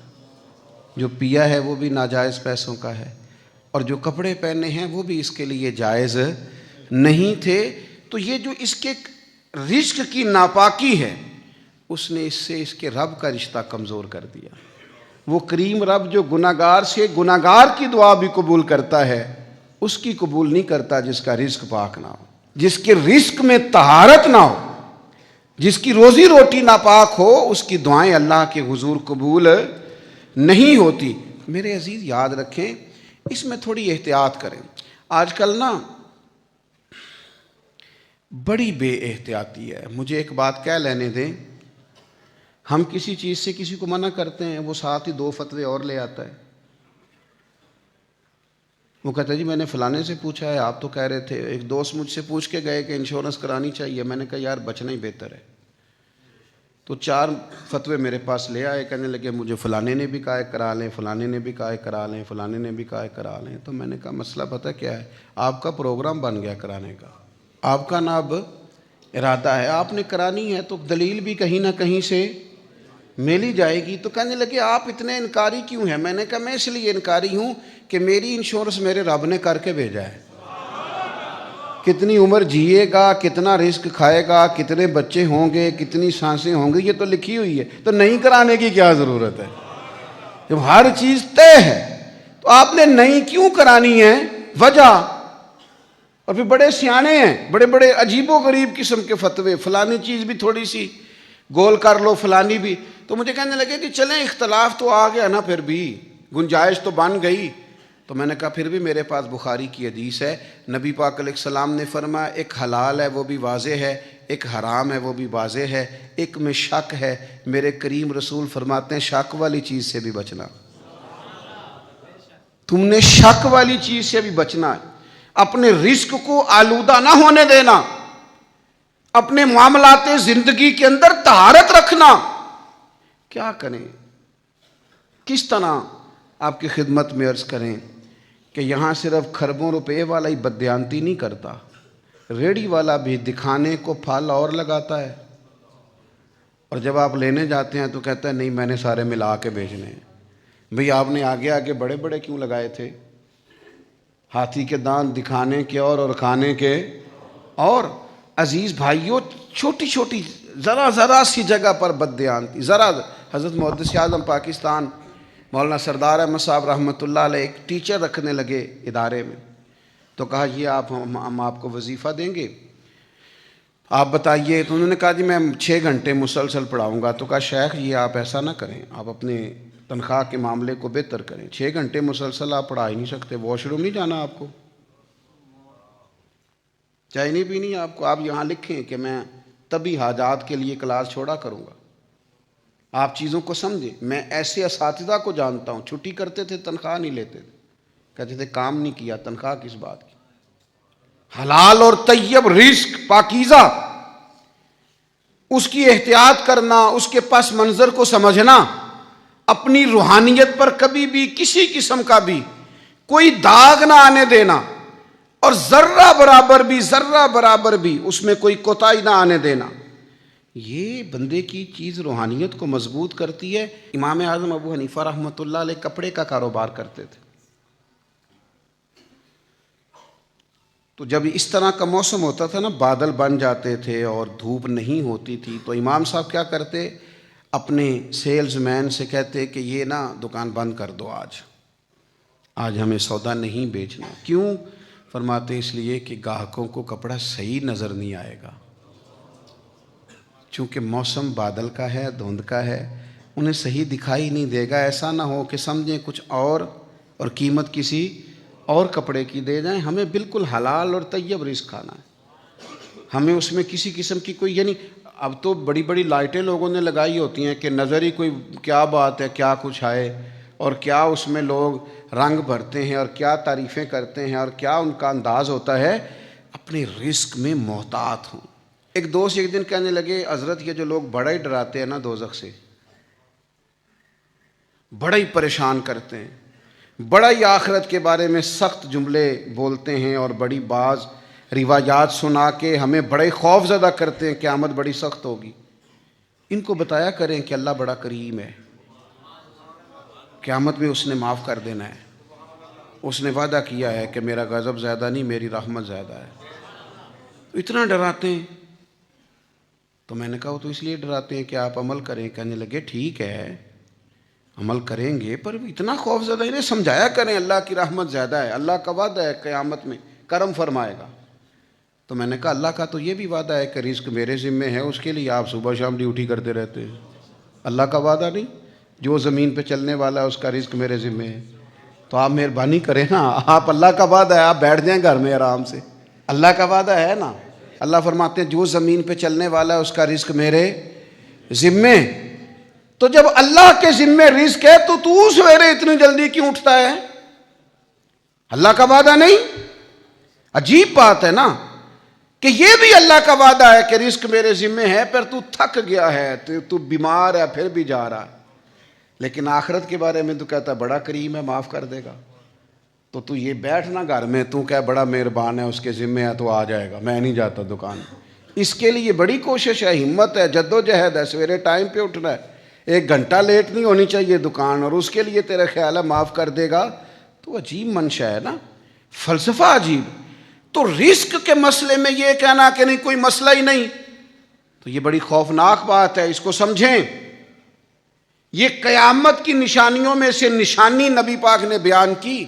جو پیا ہے وہ بھی ناجائز پیسوں کا ہے، اور جو کپڑے پہنے ہیں وہ بھی اس کے لیے جائز نہیں تھے۔ تو یہ جو اس کے رزق کی ناپاکی ہے، اس نے اس سے اس کے رب کا رشتہ کمزور کر دیا۔ وہ کریم رب جو گناہگار سے گناہگار کی دعا بھی قبول کرتا ہے، اس کی قبول نہیں کرتا جس کا رزق پاک نہ ہو، جس کے رزق میں طہارت نہ ہو، جس کی روزی روٹی ناپاک ہو، اس کی دعائیں اللہ کے حضور قبول نہیں ہوتی۔ میرے عزیز یاد رکھیں، اس میں تھوڑی احتیاط کریں۔ آج کل نا بڑی بے احتیاطی ہے۔ مجھے ایک بات کہہ لینے دیں، ہم کسی چیز سے کسی کو منع کرتے ہیں، وہ ساتھ ہی 2 فتوے اور لے آتا ہے۔ وہ کہتا ہے جی میں نے فلانے سے پوچھا ہے، آپ تو کہہ رہے تھے۔ ایک دوست مجھ سے پوچھ کے گئے کہ انشورنس کرانی چاہیے، میں نے کہا یار بچنا ہی بہتر ہے۔ تو 4 فتوے میرے پاس لے آئے، کہنے لگے مجھے فلانے نے بھی کہا ہے کرا لیں، فلانے نے بھی کہا ہے کرا لیں، فلانے نے بھی کہا ہے کرا لیں۔ تو میں نے کہا مسئلہ پتہ کیا ہے، آپ کا پروگرام بن گیا کرانے کا، آپ کا نا اب ارادہ ہے، آپ نے کرانی ہے تو دلیل بھی کہیں نہ کہیں سے مل ہی جائے گی۔ تو کہنے لگے آپ اتنے انکاری کیوں ہیں؟ میں نے کہا میں اس لیے انکاری ہوں کہ میری انشورنس میرے رب نے کر کے بھیجا ہے۔ کتنی عمر جیے گا، کتنا رزق کھائے گا، کتنے بچے ہوں گے، کتنی سانسیں ہوں گی، یہ تو لکھی ہوئی ہے، تو نہیں کرانے کی کیا ضرورت ہے جب ہر چیز طے ہے؟ تو آپ نے نہیں کیوں کرانی ہے؟ وجہ۔ اور پھر بڑے سیانے ہیں، بڑے بڑے عجیب و غریب قسم کے فتوے، فلانی چیز بھی تھوڑی سی گول کر لو، فلانی بھی۔ تو مجھے کہنے لگے کہ چلیں اختلاف تو آ گیا نا، پھر بھی گنجائش تو بن گئی۔ تو میں نے کہا پھر بھی میرے پاس بخاری کی حدیث ہے، نبی پاک علیہ السلام نے فرمایا ایک حلال ہے وہ بھی واضح ہے، ایک حرام ہے وہ بھی واضح ہے، ایک میں شک ہے۔ میرے کریم رسول فرماتے ہیں شک والی چیز سے بھی بچنا، تم نے شک والی چیز سے بھی بچنا ہے۔ اپنے رزق کو آلودہ نہ ہونے دینا، اپنے معاملات زندگی کے اندر طہارت رکھنا۔ کیا کریں، کس طرح آپ کی خدمت میں عرض کریں کہ یہاں صرف کھربوں روپے والا ہی بددیانتی نہیں کرتا، ریڑھی والا بھی دکھانے کو پھل اور لگاتا ہے، اور جب آپ لینے جاتے ہیں تو کہتا ہے نہیں میں نے سارے ملا کے بیچنے ہیں۔ بھئی آپ نے آگے آگے بڑے بڑے کیوں لگائے تھے؟ ہاتھی کے دانت دکھانے کے اور کھانے کے اور۔ عزیز بھائیوں، چھوٹی چھوٹی ذرا سی جگہ پر بددیانتی، حضرت محدث اعظم پاکستان مولانا سردار احمد صاحب رحمۃ اللہ علیہ ایک ٹیچر رکھنے لگے ادارے میں، تو کہا یہ ہم آپ کو وظیفہ دیں گے، آپ بتائیے۔ تو انہوں نے کہا جی میں 6 گھنٹے مسلسل پڑھاؤں گا۔ تو کہا شیخ یہ آپ ایسا نہ کریں، آپ اپنے تنخواہ کے معاملے کو بہتر کریں، 6 گھنٹے مسلسل آپ پڑھا ہی نہیں سکتے، واش روم نہیں جانا آپ کو، چائے نہیں پینی آپ کو، آپ یہاں لکھیں کہ میں طبی حاجات کے لیے کلاس چھوڑا کروں گا۔ آپ چیزوں کو سمجھیں، میں ایسے اساتذہ کو جانتا ہوں چھٹی کرتے تھے تنخواہ نہیں لیتے تھے، کہتے تھے کام نہیں کیا، تنخواہ کس بات کی؟ حلال اور طیب رزق پاکیزہ، اس کی احتیاط کرنا، اس کے پس منظر کو سمجھنا، اپنی روحانیت پر کبھی بھی کسی قسم کا بھی کوئی داغ نہ آنے دینا، اور ذرہ برابر بھی اس میں کوئی کوتاہی نہ آنے دینا، یہ بندے کی چیز روحانیت کو مضبوط کرتی ہے۔ امام اعظم ابو حنیفہ رحمۃ اللہ علیہ کپڑے کا کاروبار کرتے تھے، تو جب اس طرح کا موسم ہوتا تھا نا، بادل بن جاتے تھے اور دھوپ نہیں ہوتی تھی، تو امام صاحب کیا کرتے، اپنے سیلز مین سے کہتے کہ یہ نا دکان بند کر دو، آج ہمیں سودا نہیں بیچنا۔ کیوں؟ فرماتے اس لیے کہ گاہکوں کو کپڑا صحیح نظر نہیں آئے گا، چونکہ موسم بادل کا ہے، دھند کا ہے، انہیں صحیح دکھائی نہیں دے گا، ایسا نہ ہو کہ سمجھیں کچھ اور قیمت کسی اور کپڑے کی دے جائیں۔ ہمیں بالکل حلال اور طیب رزق کھانا ہے، ہمیں اس میں کسی قسم کی کوئی، یعنی اب تو بڑی بڑی لائٹیں لوگوں نے لگائی ہوتی ہیں کہ نظر ہی کوئی کیا بات ہے، کیا کچھ ہے، اور کیا اس میں لوگ رنگ بھرتے ہیں اور کیا تعریفیں کرتے ہیں اور کیا ان کا انداز ہوتا ہے۔ اپنے رزق میں محتاط ہوں، ایک دوست ایک دن کہنے لگے حضرت یہ جو لوگ بڑا ہی ڈراتے ہیں نا دوزخ سے، بڑا ہی پریشان کرتے ہیں، بڑا ہی آخرت کے بارے میں سخت جملے بولتے ہیں اور بڑی بعض روایات سنا کے ہمیں بڑے خوف زدہ کرتے ہیں، قیامت بڑی سخت ہوگی، ان کو بتایا کریں کہ اللہ بڑا کریم ہے، قیامت میں اس نے معاف کر دینا ہے، اس نے وعدہ کیا ہے کہ میرا غضب زیادہ نہیں، میری رحمت زیادہ ہے۔ اتنا ڈراتے ہیں۔ تو میں نے کہا وہ تو اس لیے ڈراتے ہیں کہ آپ عمل کریں۔ کہنے لگے ٹھیک ہے عمل کریں گے، پر اتنا خوف زدہ انہیں سمجھایا کریں اللہ کی رحمت زیادہ ہے، اللہ کا وعدہ ہے قیامت میں کرم فرمائے گا۔ تو میں نے کہا اللہ کا تو یہ بھی وعدہ ہے کہ رزق میرے ذمے ہے، اس کے لیے آپ صبح شام ڈیوٹی کرتے رہتے ہیں۔ اللہ کا وعدہ نہیں، جو زمین پہ چلنے والا ہے اس کا رزق میرے ذمے ہے۔ تو آپ مہربانی کریں نا، آپ اللہ کا وعدہ ہے آپ بیٹھ جائیں گھر میں آرام سے، اللہ کا وعدہ ہے نا۔ اللہ فرماتے ہیں جو زمین پہ چلنے والا ہے اس کا رزق میرے ذمے۔ تو جب اللہ کے ذمے رزق ہے تو سویرے اتنی جلدی کیوں اٹھتا ہے؟ اللہ کا وعدہ نہیں؟ عجیب بات ہے نا کہ یہ بھی اللہ کا وعدہ ہے کہ رزق میرے ذمے ہے، پر تو تھک گیا ہے، تو بیمار ہے پھر بھی جا رہا ہے، لیکن آخرت کے بارے میں تو کہتا ہے بڑا کریم ہے معاف کر دے گا۔ تو یہ بیٹھنا گھر میں، تو کہ بڑا مہربان ہے اس کے ذمے ہے تو آ جائے گا، میں نہیں جاتا دکان۔ اس کے لیے بڑی کوشش ہے، ہمت ہے، جد و جہد ہے، سویرے ٹائم پہ اٹھنا ہے، 1 گھنٹہ لیٹ نہیں ہونی چاہیے دکان، اور اس کے لیے تیرا خیال ہے معاف کر دے گا۔ تو عجیب منشا ہے نا، فلسفہ عجیب۔ تو رزق کے مسئلے میں یہ کہنا کہ نہیں کوئی مسئلہ ہی نہیں، تو یہ بڑی خوفناک بات ہے، اس کو سمجھیں۔ یہ قیامت کی نشانیوں میں سے نشانی نبی پاک نے بیان کی۔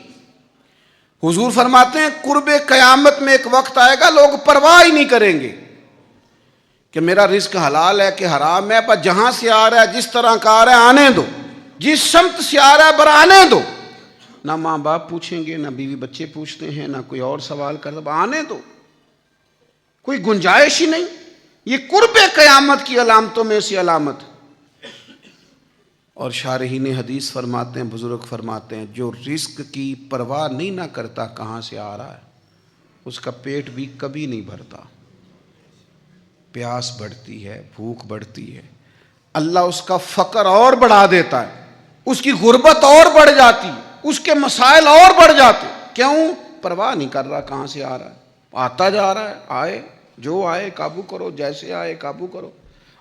حضور فرماتے ہیں قرب قیامت میں ایک وقت آئے گا لوگ پرواہ ہی نہیں کریں گے کہ میرا رزق حلال ہے کہ حرام ہے، پر جہاں سے آ رہا ہے جس طرح کا آ رہا ہے آنے دو، جس سمت سے آ رہا ہے بر آنے دو۔ نہ ماں باپ پوچھیں گے، نہ بیوی بچے پوچھتے ہیں، نہ کوئی اور سوال کرتا، آنے دو، کوئی گنجائش ہی نہیں۔ یہ قرب قیامت کی علامتوں میں سے علامت۔ اور شارحین حدیث فرماتے ہیں، بزرگ فرماتے ہیں جو رزق کی پرواہ نہیں نہ کرتا کہاں سے آ رہا ہے، اس کا پیٹ بھی کبھی نہیں بھرتا، پیاس بڑھتی ہے، بھوک بڑھتی ہے، اللہ اس کا فقر اور بڑھا دیتا ہے، اس کی غربت اور بڑھ جاتی، اس کے مسائل اور بڑھ جاتے۔ کیوں؟ پرواہ نہیں کر رہا کہاں سے آ رہا ہے، آتا جا رہا ہے، آئے جو آئے قابو کرو، جیسے آئے قابو کرو۔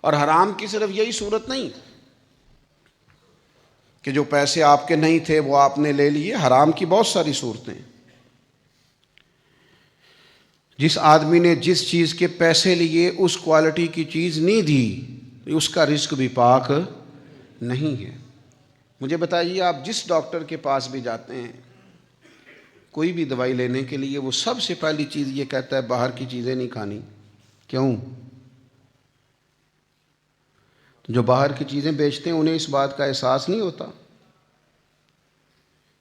اور حرام کی صرف یہی صورت نہیں کہ جو پیسے آپ کے نہیں تھے وہ آپ نے لے لیے، حرام کی بہت ساری صورتیں۔ جس آدمی نے جس چیز کے پیسے لیے اس کوالٹی کی چیز نہیں دی، اس کا رزق بھی پاک نہیں ہے۔ مجھے بتائیے آپ جس ڈاکٹر کے پاس بھی جاتے ہیں کوئی بھی دوائی لینے کے لیے، وہ سب سے پہلی چیز یہ کہتا ہے باہر کی چیزیں نہیں کھانی۔ کیوں؟ جو باہر کی چیزیں بیچتے ہیں انہیں اس بات کا احساس نہیں ہوتا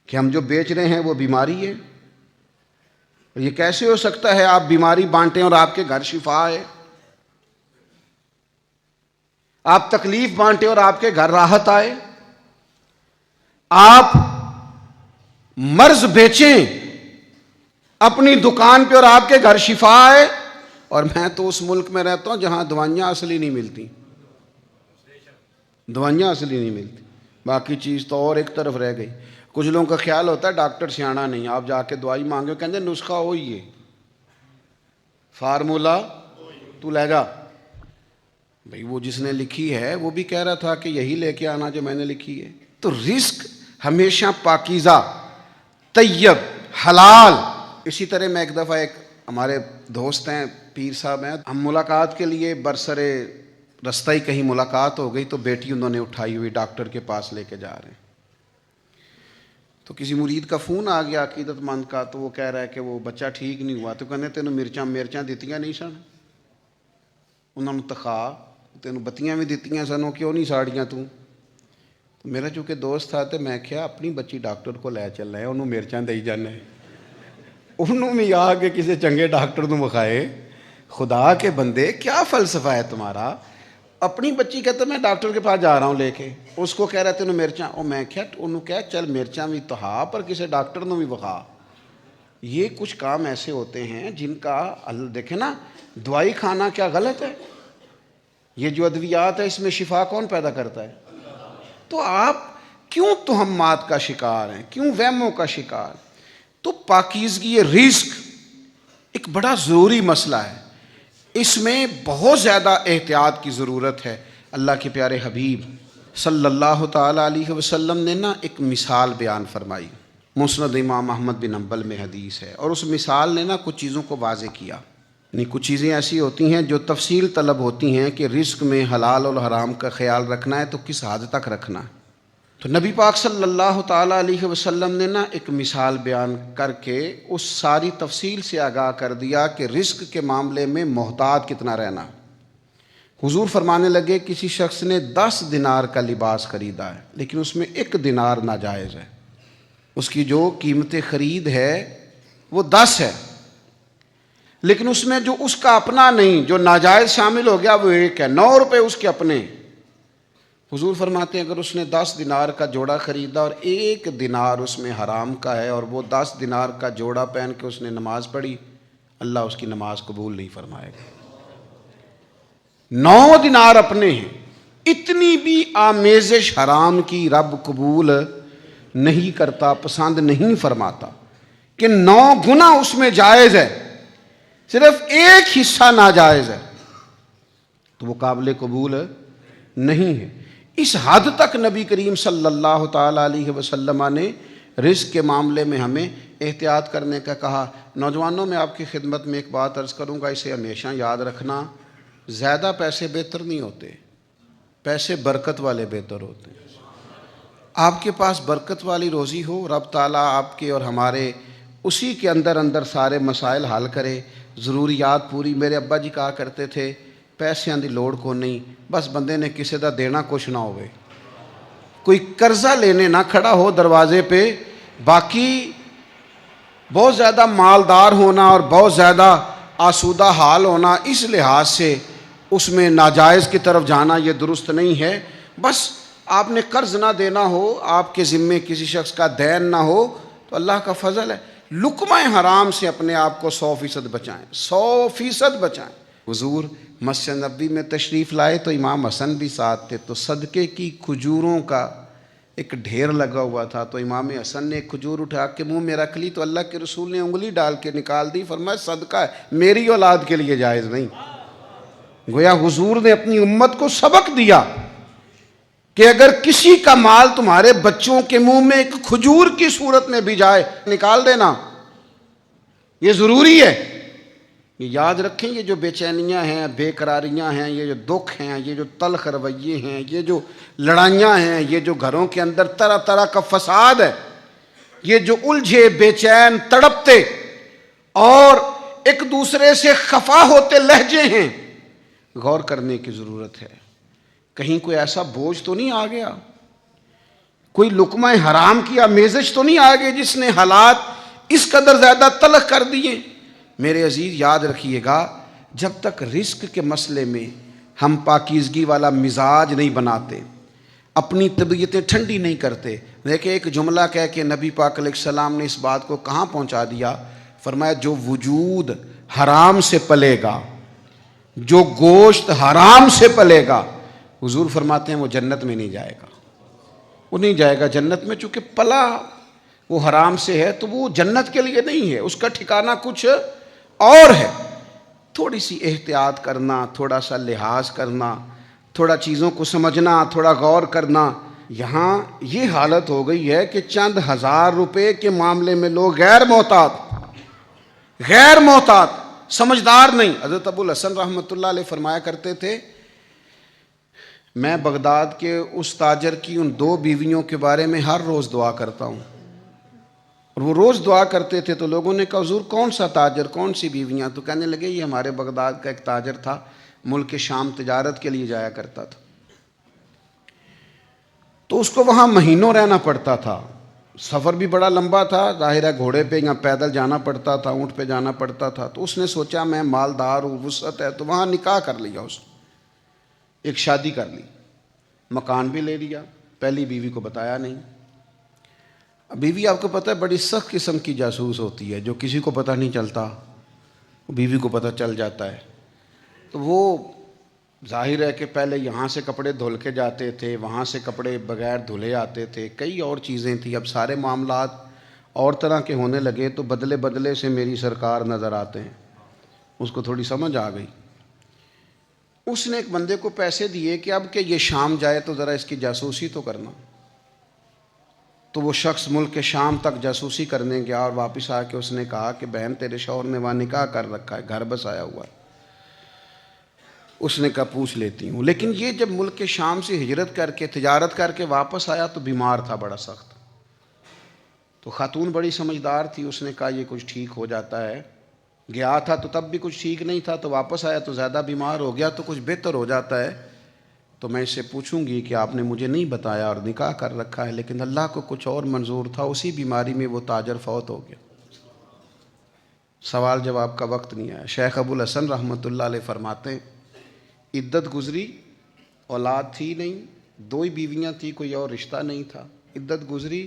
کہ ہم جو بیچ رہے ہیں وہ بیماری ہے۔ اور یہ کیسے ہو سکتا ہے آپ بیماری بانٹیں اور آپ کے گھر شفا ہے، آپ تکلیف بانٹیں اور آپ کے گھر راحت آئے، آپ مرض بیچیں اپنی دکان پہ اور آپ کے گھر شفا آئے۔ اور میں تو اس ملک میں رہتا ہوں جہاں دوائیاں اصلی نہیں ملتی، دوائیاں اصلی نہیں ملتی، باقی چیز تو اور ایک طرف رہ گئی۔ کچھ لوگوں کا خیال ہوتا ہے ڈاکٹر سیاںا نہیں، آپ جا کے دوائی مانگے کہتے ہیں نسخہ وہی ہے، فارمولا تو لے جا۔ بھئی وہ جس نے لکھی ہے وہ بھی کہہ رہا تھا کہ یہی لے کے آنا جو میں نے لکھی ہے۔ تو رزق ہمیشہ پاکیزہ، طیب، حلال۔ اسی طرح میں ایک دفعہ ایک ہمارے دوست ہیں پیر صاحب ہیں، ہم ملاقات کے لیے برسرے رستہ ہی کہیں ملاقات ہو گئی، تو بیٹی انہوں نے اٹھائی ہوئی ڈاکٹر کے پاس لے کے جا رہے ہیں۔ تو کسی مرید کا فون آ گیا عقیدت مند کا، تو وہ کہہ رہا ہے کہ وہ بچہ ٹھیک نہیں ہوا، تو کہنے تینوں مرچاں دیتیاں نہیں سن، انہوں نے تخا تینوں بتیاں بھی دیتیاں سن، کیوں نہیں ساڑیاں تو میرا چونکہ دوست تھا تو میں کیا اپنی بچی ڈاکٹر کو لے چل رہے ہیں، انہوں مرچاں دے جانا ہے، انہوں بھی آ کے کسی چنگے ڈاکٹر کو بخائے۔ خدا کے بندے کیا فلسفہ ہے تمہارا؟ اپنی بچی کہتا میں ڈاکٹر کے پاس جا رہا ہوں لے کے، اس کو کہہ رہا تینوں مرچاں، اور میں کیا انہوں کہا چل مرچاں بھی تو ہا پر کسی ڈاکٹر نے بھی بخا۔ یہ کچھ کام ایسے ہوتے ہیں جن کا دیکھیں نا، دوائی کھانا کیا غلط ہے؟ یہ جو ادویات ہے اس میں شفا کون پیدا کرتا ہے؟ تو آپ کیوں تہمات کا شکار ہیں، کیوں وہموں کا شکار؟ تو پاکیزگی رزق ایک بڑا ضروری مسئلہ ہے، اس میں بہت زیادہ احتیاط کی ضرورت ہے۔ اللہ کے پیارے حبیب صلی اللہ تعالی علیہ وسلم نے نا ایک مثال بیان فرمائی، مسند امام احمد بن حنبل میں حدیث ہے، اور اس مثال نے نا کچھ چیزوں کو واضح کیا۔ یعنی کچھ چیزیں ایسی ہوتی ہیں جو تفصیل طلب ہوتی ہیں کہ رزق میں حلال اور حرام کا خیال رکھنا ہے تو کس حد تک رکھنا ہے۔ تو نبی پاک صلی اللہ تعالیٰ علیہ وسلم نے نا ایک مثال بیان کر کے اس ساری تفصیل سے آگاہ کر دیا کہ رزق کے معاملے میں محتاط کتنا رہنا۔ حضور فرمانے لگے کسی شخص نے 10 دینار کا لباس خریدا ہے، لیکن اس میں 1 دینار ناجائز ہے، اس کی جو قیمت خرید ہے وہ 10 ہے، لیکن اس میں جو اس کا اپنا نہیں، جو ناجائز شامل ہو گیا وہ 1 ہے، 9 روپے اس کے اپنے۔ حضور فرماتے ہیں اگر اس نے 10 دینار کا جوڑا خریدا اور 1 دینار اس میں حرام کا ہے، اور وہ 10 دینار کا جوڑا پہن کے اس نے نماز پڑھی، اللہ اس کی نماز قبول نہیں فرمائے گا۔ 9 دینار اپنے ہیں، اتنی بھی آمیزش حرام کی رب قبول نہیں کرتا، پسند نہیں فرماتا کہ 9 گنا اس میں جائز ہے، صرف 1 حصہ ناجائز ہے، تو وہ قابل قبول نہیں ہے۔ اس حد تک نبی کریم صلی اللہ تعالیٰ علیہ وسلم نے رزق کے معاملے میں ہمیں احتیاط کرنے کا کہا۔ نوجوانوں میں آپ کی خدمت میں ایک بات عرض کروں گا، اسے ہمیشہ یاد رکھنا، زیادہ پیسے بہتر نہیں ہوتے، پیسے برکت والے بہتر ہوتے ہیں۔ آپ کے پاس برکت والی روزی ہو، رب تعالیٰ آپ کے اور ہمارے اسی کے اندر سارے مسائل حل کرے، ضروریات پوری۔ میرے ابا جی کہا کرتے تھے پیسیاں دی لوڑ کو نہیں، بس بندے نے کسی دا دینا کچھ نہ ہوئے، کوئی قرضہ لینے نہ کھڑا ہو دروازے پہ۔ باقی بہت زیادہ مالدار ہونا اور بہت زیادہ آسودہ حال ہونا اس لحاظ سے اس میں ناجائز کی طرف جانا یہ درست نہیں ہے۔ بس آپ نے قرض نہ دینا ہو، آپ کے ذمے کسی شخص کا دین نہ ہو، تو اللہ کا فضل ہے، لقمہ حرام سے اپنے آپ کو 100% بچائیں، 100% بچائیں۔ حضور مسجد نبوی میں تشریف لائے تو امام حسن بھی ساتھ تھے، تو صدقے کی کھجوروں کا ایک ڈھیر لگا ہوا تھا، تو امام حسن نے ایک کھجور اٹھا کے منہ میں رکھ لی، تو اللہ کے رسول نے انگلی ڈال کے نکال دی، فرمایا صدقہ ہے، میری اولاد کے لیے جائز نہیں۔ گویا حضور نے اپنی امت کو سبق دیا کہ اگر کسی کا مال تمہارے بچوں کے منہ میں ایک کھجور کی صورت میں بھی جائے، نکال دینا، یہ ضروری ہے۔ یہ یاد رکھیں، یہ جو بے چینیاں ہیں، بے قراریاں ہیں، یہ جو دکھ ہیں، یہ جو تلخ رویے ہیں، یہ جو لڑائیاں ہیں، یہ جو گھروں کے اندر طرح طرح کا فساد ہے، یہ جو الجھے بے چین تڑپتے اور ایک دوسرے سے خفا ہوتے لہجے ہیں، غور کرنے کی ضرورت ہے۔ کہیں کوئی ایسا بوجھ تو نہیں آ گیا، کوئی لقمہ حرام کی آمیزش تو نہیں آ گئی جس نے حالات اس قدر زیادہ تلخ کر دیے؟ میرے عزیز یاد رکھیے گا، جب تک رزق کے مسئلے میں ہم پاکیزگی والا مزاج نہیں بناتے، اپنی طبیعتیں ٹھنڈی نہیں کرتے۔ دیکھیں ایک جملہ کہہ کے نبی پاک علیہ السلام نے اس بات کو کہاں پہنچا دیا، فرمایا جو وجود حرام سے پلے گا، جو گوشت حرام سے پلے گا، حضور فرماتے ہیں وہ جنت میں نہیں جائے گا، وہ نہیں جائے گا جنت میں، چونکہ پلا وہ حرام سے ہے تو وہ جنت کے لیے نہیں ہے، اس کا ٹھکانہ کچھ اور ہے۔ تھوڑی سی احتیاط کرنا، تھوڑا سا لحاظ کرنا، تھوڑا چیزوں کو سمجھنا، تھوڑا غور کرنا۔ یہاں یہ حالت ہو گئی ہے کہ چند ہزار روپے کے معاملے میں لوگ غیر محتاط، سمجھدار نہیں۔ حضرت ابو الحسن رحمۃ اللہ علیہ فرمایا کرتے تھے میں بغداد کے اس تاجر کی ان 2 بیویوں کے بارے میں ہر روز دعا کرتا ہوں، اور وہ روز دعا کرتے تھے۔ تو لوگوں نے کہا حضور کون سا تاجر، کون سی بیویاں؟ تو کہنے لگے یہ ہمارے بغداد کا ایک تاجر تھا، ملک شام تجارت کے لیے جایا کرتا تھا، تو اس کو وہاں مہینوں رہنا پڑتا تھا، سفر بھی بڑا لمبا تھا، ظاہر ہے گھوڑے پہ یا پیدل جانا پڑتا تھا، اونٹ پہ جانا پڑتا تھا۔ تو اس نے سوچا میں مالدار ہوں، وسعت ہے، تو وہاں نکاح کر لیا، اس نے ایک شادی کر لی، مکان بھی لے لیا، پہلی بیوی کو بتایا نہیں۔ بیوی آپ کو پتہ ہے بڑی سخت قسم کی جاسوس ہوتی ہے، جو کسی کو پتہ نہیں چلتا بیوی کو پتہ چل جاتا ہے۔ تو وہ ظاہر ہے کہ پہلے یہاں سے کپڑے دھل کے جاتے تھے، وہاں سے کپڑے بغیر دھلے آتے تھے، کئی اور چیزیں تھیں، اب سارے معاملات اور طرح کے ہونے لگے تو بدلے بدلے سے میری سرکار نظر آتے ہیں۔ اس کو تھوڑی سمجھ آ گئی، اس نے ایک بندے کو پیسے دیے کہ اب کہ یہ شام جائے تو ذرا اس کی جاسوسی تو کرنا۔ تو وہ شخص ملک کے شام تک جاسوسی کرنے گیا اور واپس آ کے اس نے کہا کہ بہن تیرے شوہر نے وہاں نکاح کر رکھا ہے، گھر بسایا ہوا ہے۔ اس نے کہا پوچھ لیتی ہوں، لیکن یہ جب ملک کے شام سے ہجرت کر کے تجارت کر کے واپس آیا تو بیمار تھا بڑا سخت۔ تو خاتون بڑی سمجھدار تھی، اس نے کہا یہ کچھ ٹھیک ہو جاتا ہے، گیا تھا تو تب بھی کچھ ٹھیک نہیں تھا، تو واپس آیا تو زیادہ بیمار ہو گیا، تو کچھ بہتر ہو جاتا ہے، تو میں اس سے پوچھوں گی کہ آپ نے مجھے نہیں بتایا اور نکاح کر رکھا ہے، لیکن اللہ کو کچھ اور منظور تھا، اسی بیماری میں وہ تاجر فوت ہو گیا۔ سوال جواب کا وقت نہیں آیا۔ شیخ ابو الحسن رحمۃ اللہ علیہ فرماتے ہیں عدت گزری، اولاد تھی نہیں، 2 ہی بیویاں تھیں، کوئی اور رشتہ نہیں تھا، عدت گزری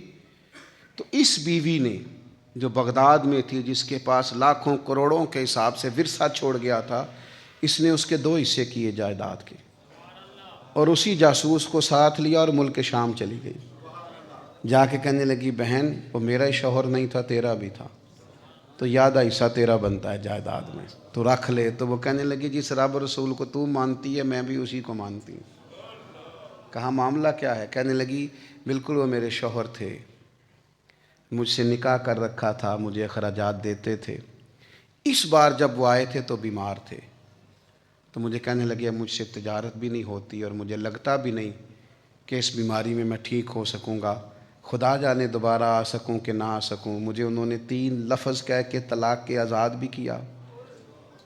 تو اس بیوی نے جو بغداد میں تھی، جس کے پاس لاکھوں کروڑوں کے حساب سے ورثہ چھوڑ گیا تھا، اس نے اس کے 2 حصے کیے جائیداد کے، اور اسی جاسوس کو ساتھ لیا اور ملک شام چلی گئی۔ جا کے کہنے لگی بہن وہ میرا ہی شوہر نہیں تھا، تیرا بھی تھا، تو یادہ حصہ تیرا بنتا ہے جائیداد میں، تو رکھ لے۔ تو وہ کہنے لگی جس رب رسول کو تو مانتی ہے میں بھی اسی کو مانتی ہوں۔ کہا معاملہ کیا ہے؟ کہنے لگی بالکل وہ میرے شوہر تھے، مجھ سے نکاح کر رکھا تھا، مجھے اخراجات دیتے تھے، اس بار جب وہ آئے تھے تو بیمار تھے، تو مجھے کہنے لگے اب مجھ سے تجارت بھی نہیں ہوتی اور مجھے لگتا بھی نہیں کہ اس بیماری میں ٹھیک ہو سکوں گا، خدا جانے دوبارہ آ سکوں کہ نہ آ سکوں۔ مجھے انہوں نے 3 لفظ کہہ کے طلاق کے آزاد بھی کیا،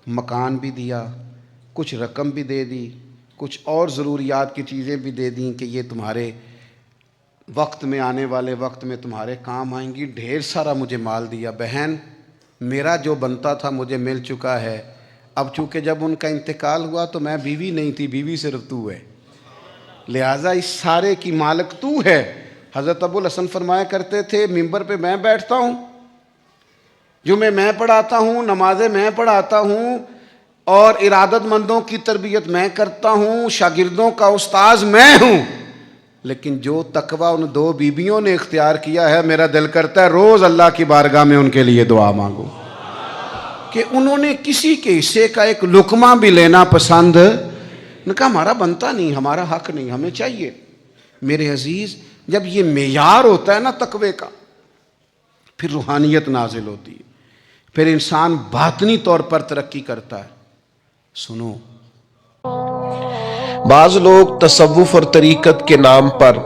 مکان بھی دیا، کچھ رقم بھی دے دی، کچھ اور ضروریات کی چیزیں بھی دے دیں کہ یہ تمہارے وقت میں، آنے والے وقت میں تمہارے کام آئیں گی، ڈھیر سارا مجھے مال دیا۔ بہن میرا جو بنتا تھا مجھے مل چکا ہے، اب چونکہ جب ان کا انتقال ہوا تو میں بیوی نہیں تھی، بیوی صرف تو ہے، لہٰذا اس سارے کی مالک تو ہے۔ حضرت ابو الحسن فرمایا کرتے تھے ممبر پہ میں بیٹھتا ہوں، جمعے میں پڑھاتا ہوں، نمازیں میں پڑھاتا ہوں، اور ارادت مندوں کی تربیت میں کرتا ہوں، شاگردوں کا استاذ میں ہوں، لیکن جو تقوی ان 2 بیویوں نے اختیار کیا ہے، میرا دل کرتا ہے روز اللہ کی بارگاہ میں ان کے لیے دعا مانگوں کہ انہوں نے کسی کے حصے کا ایک لقمہ بھی لینا پسند نے کہا ہمارا بنتا نہیں، ہمارا حق نہیں، ہمیں چاہیے۔ میرے عزیز جب یہ معیار ہوتا ہے نا تقوی کا، پھر روحانیت نازل ہوتی ہے، پھر انسان باطنی طور پر ترقی کرتا ہے۔ سنو، بعض لوگ تصوف اور طریقت کے نام پر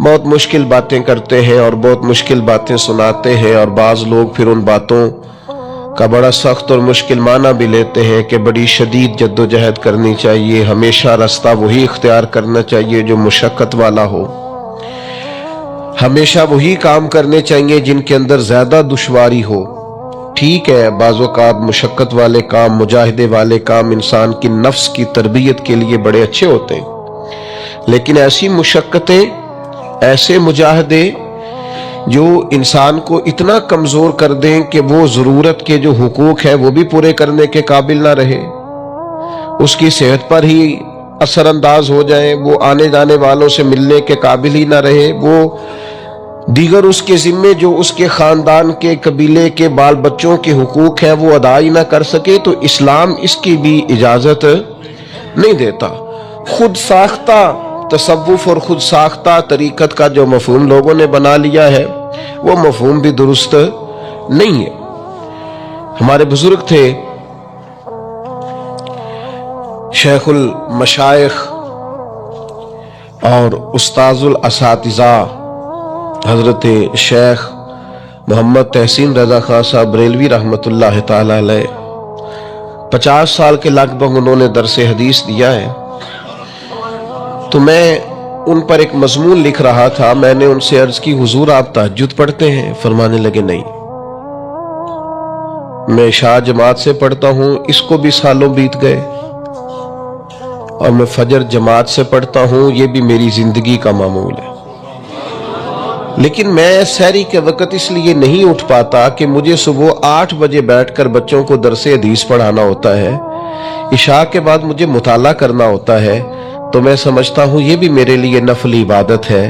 بہت مشکل باتیں کرتے ہیں اور بہت مشکل باتیں سناتے ہیں، اور بعض لوگ پھر ان باتوں کا بڑا سخت اور مشکل معنی بھی لیتے ہیں کہ بڑی شدید جد و جہد کرنی چاہیے، ہمیشہ راستہ وہی اختیار کرنا چاہیے جو مشقت والا ہو، ہمیشہ وہی کام کرنے چاہیے جن کے اندر زیادہ دشواری ہو۔ ٹھیک ہے، بعض اوقات مشقت والے کام، مجاہدے والے کام انسان کی نفس کی تربیت کے لیے بڑے اچھے ہوتے ہیں، لیکن ایسی مشقتیں، ایسے مجاہدے جو انسان کو اتنا کمزور کر دیں کہ وہ ضرورت کے جو حقوق ہیں وہ بھی پورے کرنے کے قابل نہ رہے، اس کی صحت پر ہی اثر انداز ہو جائیں، وہ آنے جانے والوں سے ملنے کے قابل ہی نہ رہے، وہ دیگر اس کے ذمے جو اس کے خاندان کے، قبیلے کے بال بچوں کے حقوق ہیں وہ ادا ہی نہ کر سکے، تو اسلام اس کی بھی اجازت نہیں دیتا۔ خود ساختہ تصوف اور خود ساختہ طریقت کا جو مفہوم لوگوں نے بنا لیا ہے وہ مفہوم بھی درست نہیں ہے۔ ہمارے بزرگ تھے شیخ المشائخ اور استاذ الاساتذہ حضرت شیخ محمد تحسین رضا خان صاحب بریلوی رحمۃ اللہ تعالی علیہ، 50 سال کے لگ بھگ انہوں نے درس حدیث دیا ہے۔ تو میں ان پر ایک مضمون لکھ رہا تھا، میں نے ان سے عرض کی حضور آپ تہجد پڑھتے ہیں؟ فرمانے لگے نہیں، میں عشاء جماعت سے پڑھتا ہوں، اس کو بھی سالوں بیت گئے، اور میں فجر جماعت سے پڑھتا ہوں، یہ بھی میری زندگی کا معمول ہے۔ لیکن میں سحری کے وقت اس لیے نہیں اٹھ پاتا کہ مجھے صبح 8 بجے بیٹھ کر بچوں کو درس حدیث پڑھانا ہوتا ہے، عشاء کے بعد مجھے مطالعہ کرنا ہوتا ہے، تو میں سمجھتا ہوں یہ بھی میرے لیے نفل عبادت ہے،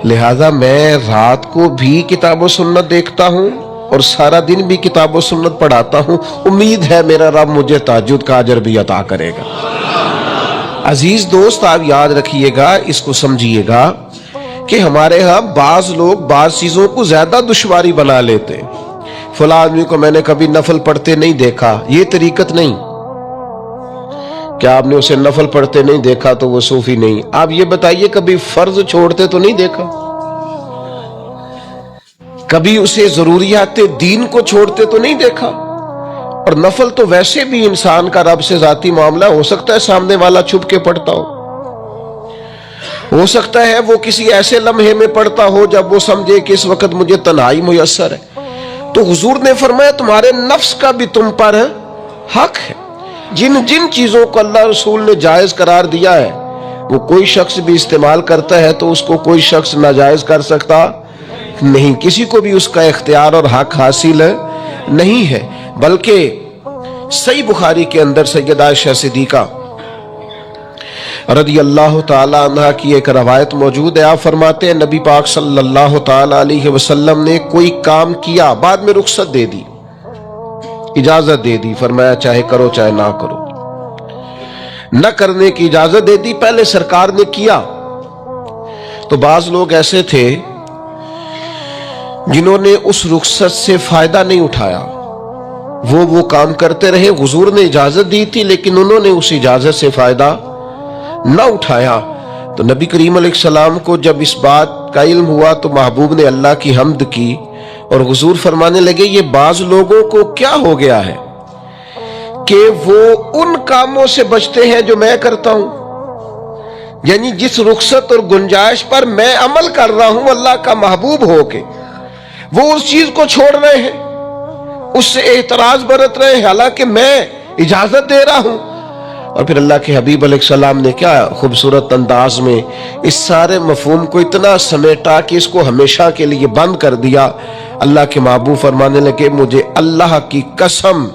لہٰذا میں رات کو بھی کتاب و سنت دیکھتا ہوں اور سارا دن بھی کتاب و سنت پڑھاتا ہوں، امید ہے میرا رب مجھے تہجد کا اجر بھی عطا کرے گا۔ عزیز دوست، آپ یاد رکھیے گا، اس کو سمجھیے گا کہ ہمارے ہاں بعض لوگ بعض چیزوں کو زیادہ دشواری بنا لیتے ہیں۔ فلاں آدمی کو میں نے کبھی نفل پڑھتے نہیں دیکھا، یہ طریقت نہیں۔ کیا آپ نے اسے نفل پڑھتے نہیں دیکھا تو وہ صوفی نہیں؟ آپ یہ بتائیے کبھی فرض چھوڑتے تو نہیں دیکھا؟ کبھی اسے ضروریات دین کو چھوڑتے تو نہیں دیکھا؟ اور نفل تو ویسے بھی انسان کا رب سے ذاتی معاملہ، ہو سکتا ہے سامنے والا چھپ کے پڑھتا ہو سکتا ہے وہ کسی ایسے لمحے میں پڑھتا ہو جب وہ سمجھے کہ اس وقت مجھے تنہائی میسر ہے۔ تو حضور نے فرمایا تمہارے نفس کا بھی تم پر حق ہے۔ جن چیزوں کو اللہ رسول نے جائز قرار دیا ہے وہ کوئی شخص بھی استعمال کرتا ہے تو اس کو کوئی شخص ناجائز کر سکتا نہیں، کسی کو بھی اس کا اختیار اور حق حاصل نہیں ہے۔ بلکہ صحیح بخاری کے اندر سیدہ عائشہ صدیقہ رضی اللہ تعالی عنہ کی ایک روایت موجود ہے۔ آپ فرماتے ہیں نبی پاک صلی اللہ تعالی علیہ وسلم نے کوئی کام کیا، بعد میں رخصت دے دی، اجازت دے دی، فرمایا چاہے کرو چاہے نہ کرو، نہ کرنے کی اجازت دے دی، پہلے سرکار نے کیا۔ تو بعض لوگ ایسے تھے جنہوں نے اس رخصت سے فائدہ نہیں اٹھایا، وہ کام کرتے رہے، حضور نے اجازت دی تھی لیکن انہوں نے اس اجازت سے فائدہ نہ اٹھایا۔ تو نبی کریم علیہ السلام کو جب اس بات کا علم ہوا تو محبوب نے اللہ کی حمد کی اور حضور فرمانے لگے یہ بعض لوگوں کو کیا ہو گیا ہے کہ وہ ان کاموں سے بچتے ہیں جو میں کرتا ہوں، یعنی جس رخصت اور گنجائش پر میں عمل کر رہا ہوں اللہ کا محبوب ہو کے، وہ اس چیز کو چھوڑ رہے ہیں، اس سے اعتراض برت رہے ہیں، حالانکہ میں اجازت دے رہا ہوں۔ اور پھر اللہ کے حبیب علیہ السلام نے کیا خوبصورت انداز میں اس سارے مفہوم کو اتنا سمیٹا کہ اس کو ہمیشہ کے لیے بند کر دیا۔ اللہ کے محبوب فرمانے لگے مجھے اللہ کی قسم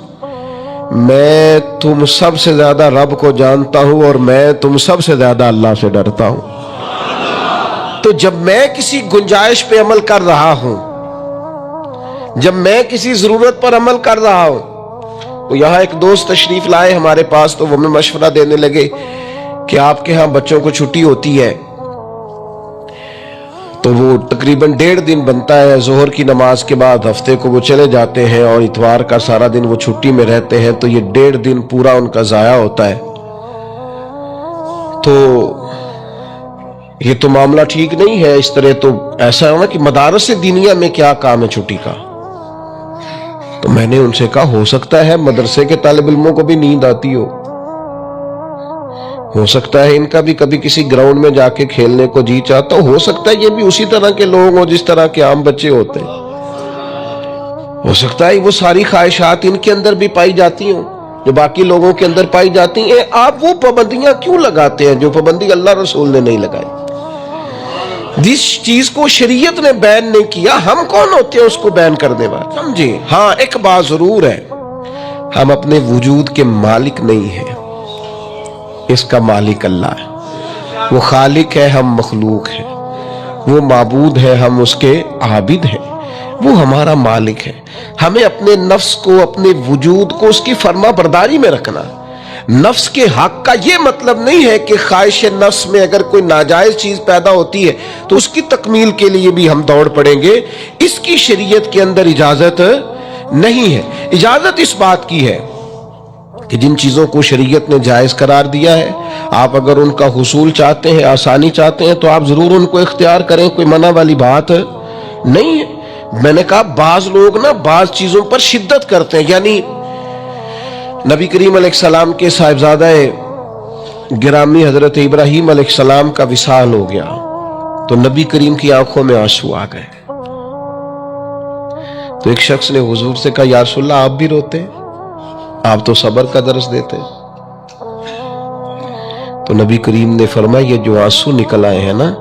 میں تم سب سے زیادہ رب کو جانتا ہوں اور میں تم سب سے زیادہ اللہ سے ڈرتا ہوں۔ تو جب میں کسی گنجائش پہ عمل کر رہا ہوں، جب میں کسی ضرورت پر عمل کر رہا ہوں، تو یہاں ایک دوست تشریف لائے ہمارے پاس تو وہ ہمیں مشورہ دینے لگے کہ آپ کے ہاں بچوں کو چھٹی ہوتی ہے تو وہ تقریباً 1.5 دن بنتا ہے، ظہر کی نماز کے بعد ہفتے کو وہ چلے جاتے ہیں اور اتوار کا سارا دن وہ چھٹی میں رہتے ہیں، تو یہ 1.5 دن پورا ان کا ضائع ہوتا ہے۔ تو یہ تو معاملہ ٹھیک نہیں ہے، اس طرح تو ایسا ہے نا کہ مدارس دینیہ میں کیا کام ہے چھٹی کا؟ تو میں نے ان سے کہا ہو سکتا ہے مدرسے کے طالب علموں کو بھی نیند آتی ہو سکتا ہے ان کا بھی کبھی کسی گراؤنڈ میں جا کے کھیلنے کو جی چاہتا ہو سکتا ہے یہ بھی اسی طرح کے لوگ ہوں جس طرح کے عام بچے ہوتے ہیں، ہو سکتا ہے وہ ساری خواہشات ان کے اندر بھی پائی جاتی ہوں جو باقی لوگوں کے اندر پائی جاتی ہیں۔ آپ وہ پابندیاں کیوں لگاتے ہیں جو پابندی اللہ رسول نے نہیں لگائی؟ جس چیز کو شریعت نے بین نہیں کیا، ہم کون ہوتے ہیں اس کو بین کرنے والے؟ سمجھے؟ ہاں ایک بات ضرور ہے، ہم اپنے وجود کے مالک نہیں ہیں، اس کا مالک اللہ ہے، وہ خالق ہے، ہم مخلوق ہیں، وہ معبود ہے، ہم اس کے عابد ہیں، وہ ہمارا مالک ہے۔ ہمیں اپنے نفس کو، اپنے وجود کو اس کی فرما برداری میں رکھنا۔ نفس کے حق کا یہ مطلب نہیں ہے کہ خواہش نفس میں اگر کوئی ناجائز چیز پیدا ہوتی ہے تو اس کی تکمیل کے لیے بھی ہم دوڑ پڑیں گے، اس کی شریعت کے اندر اجازت نہیں ہے۔ اجازت اس بات کی ہے کہ جن چیزوں کو شریعت نے جائز قرار دیا ہے، آپ اگر ان کا حصول چاہتے ہیں، آسانی چاہتے ہیں تو آپ ضرور ان کو اختیار کریں، کوئی منع والی بات نہیں ہے۔ میں نے کہا بعض لوگ نا بعض چیزوں پر شدت کرتے ہیں، یعنی نبی کریم علیہ السلام کے صاحبزادہ گرامی حضرت ابراہیم علیہ السلام کا وصال ہو گیا تو نبی کریم کی آنکھوں میں آنسو آ گئے۔ تو ایک شخص نے حضور سے کہا یا رسول اللہ آپ بھی روتے، آپ تو صبر کا درس دیتے۔ تو نبی کریم نے فرمایا یہ جو آنسو نکل آئے ہیں نا،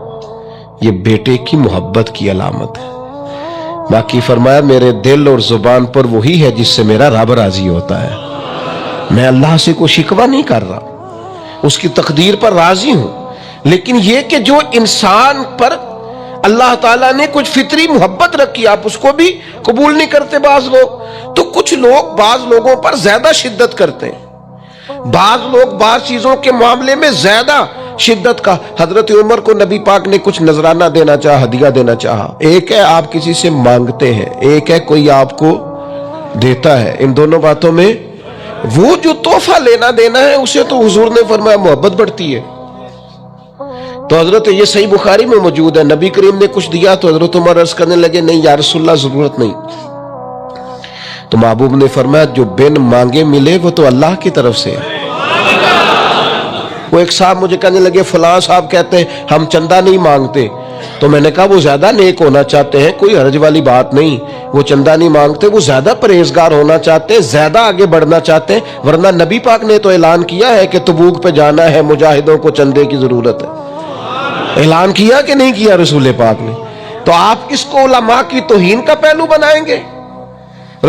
یہ بیٹے کی محبت کی علامت ہے۔ باقی فرمایا میرے دل اور زبان پر وہی ہے جس سے میرا رب راضی ہوتا ہے۔ میں اللہ سے کوئی شکوہ نہیں کر رہا، اس کی تقدیر پر راضی ہوں، لیکن یہ کہ جو انسان پر اللہ تعالیٰ نے کچھ فطری محبت رکھی آپ اس کو بھی قبول نہیں کرتے بعض لوگ، تو کچھ لوگ بعض لوگوں پر زیادہ شدت کرتے ہیں، بعض لوگ بعض چیزوں کے معاملے میں زیادہ شدت کا۔ حضرت عمر کو نبی پاک نے کچھ نذرانہ دینا چاہا، ہدیہ دینا چاہا۔ ایک ہے آپ کسی سے مانگتے ہیں، ایک ہے کوئی آپ کو دیتا ہے، ان دونوں باتوں میں وہ جو تحفہ لینا دینا ہے اسے تو حضور نے فرمایا محبت بڑھتی ہے۔ تو حضرت یہ صحیح بخاری میں موجود ہے، نبی کریم نے کچھ دیا تو حضرت عمر عرض کرنے لگے نہیں یا رسول اللہ ضرورت نہیں، تو محبوب نے فرمایا جو بن مانگے ملے وہ تو اللہ کی طرف سے ہے۔ وہ ایک صاحب مجھے کہنے لگے فلاں صاحب کہتے ہیں ہم چندہ نہیں مانگتے، تو میں نے کہا وہ زیادہ نیک ہونا چاہتے ہیں، کوئی حرج والی بات نہیں، وہ چندہ نہیں مانگتے، وہ زیادہ پرہیزگار ہونا چاہتے ہیں، زیادہ آگے بڑھنا چاہتے ہیں، ورنہ نبی پاک نے تو اعلان کیا ہے کہ تبوک پہ جانا ہے، مجاہدوں کو چندے کی ضرورت ہے۔ اعلان کیا کہ نہیں کیا رسول پاک نے؟ تو آپ اس کو علماء کی توہین کا پہلو بنائیں گے؟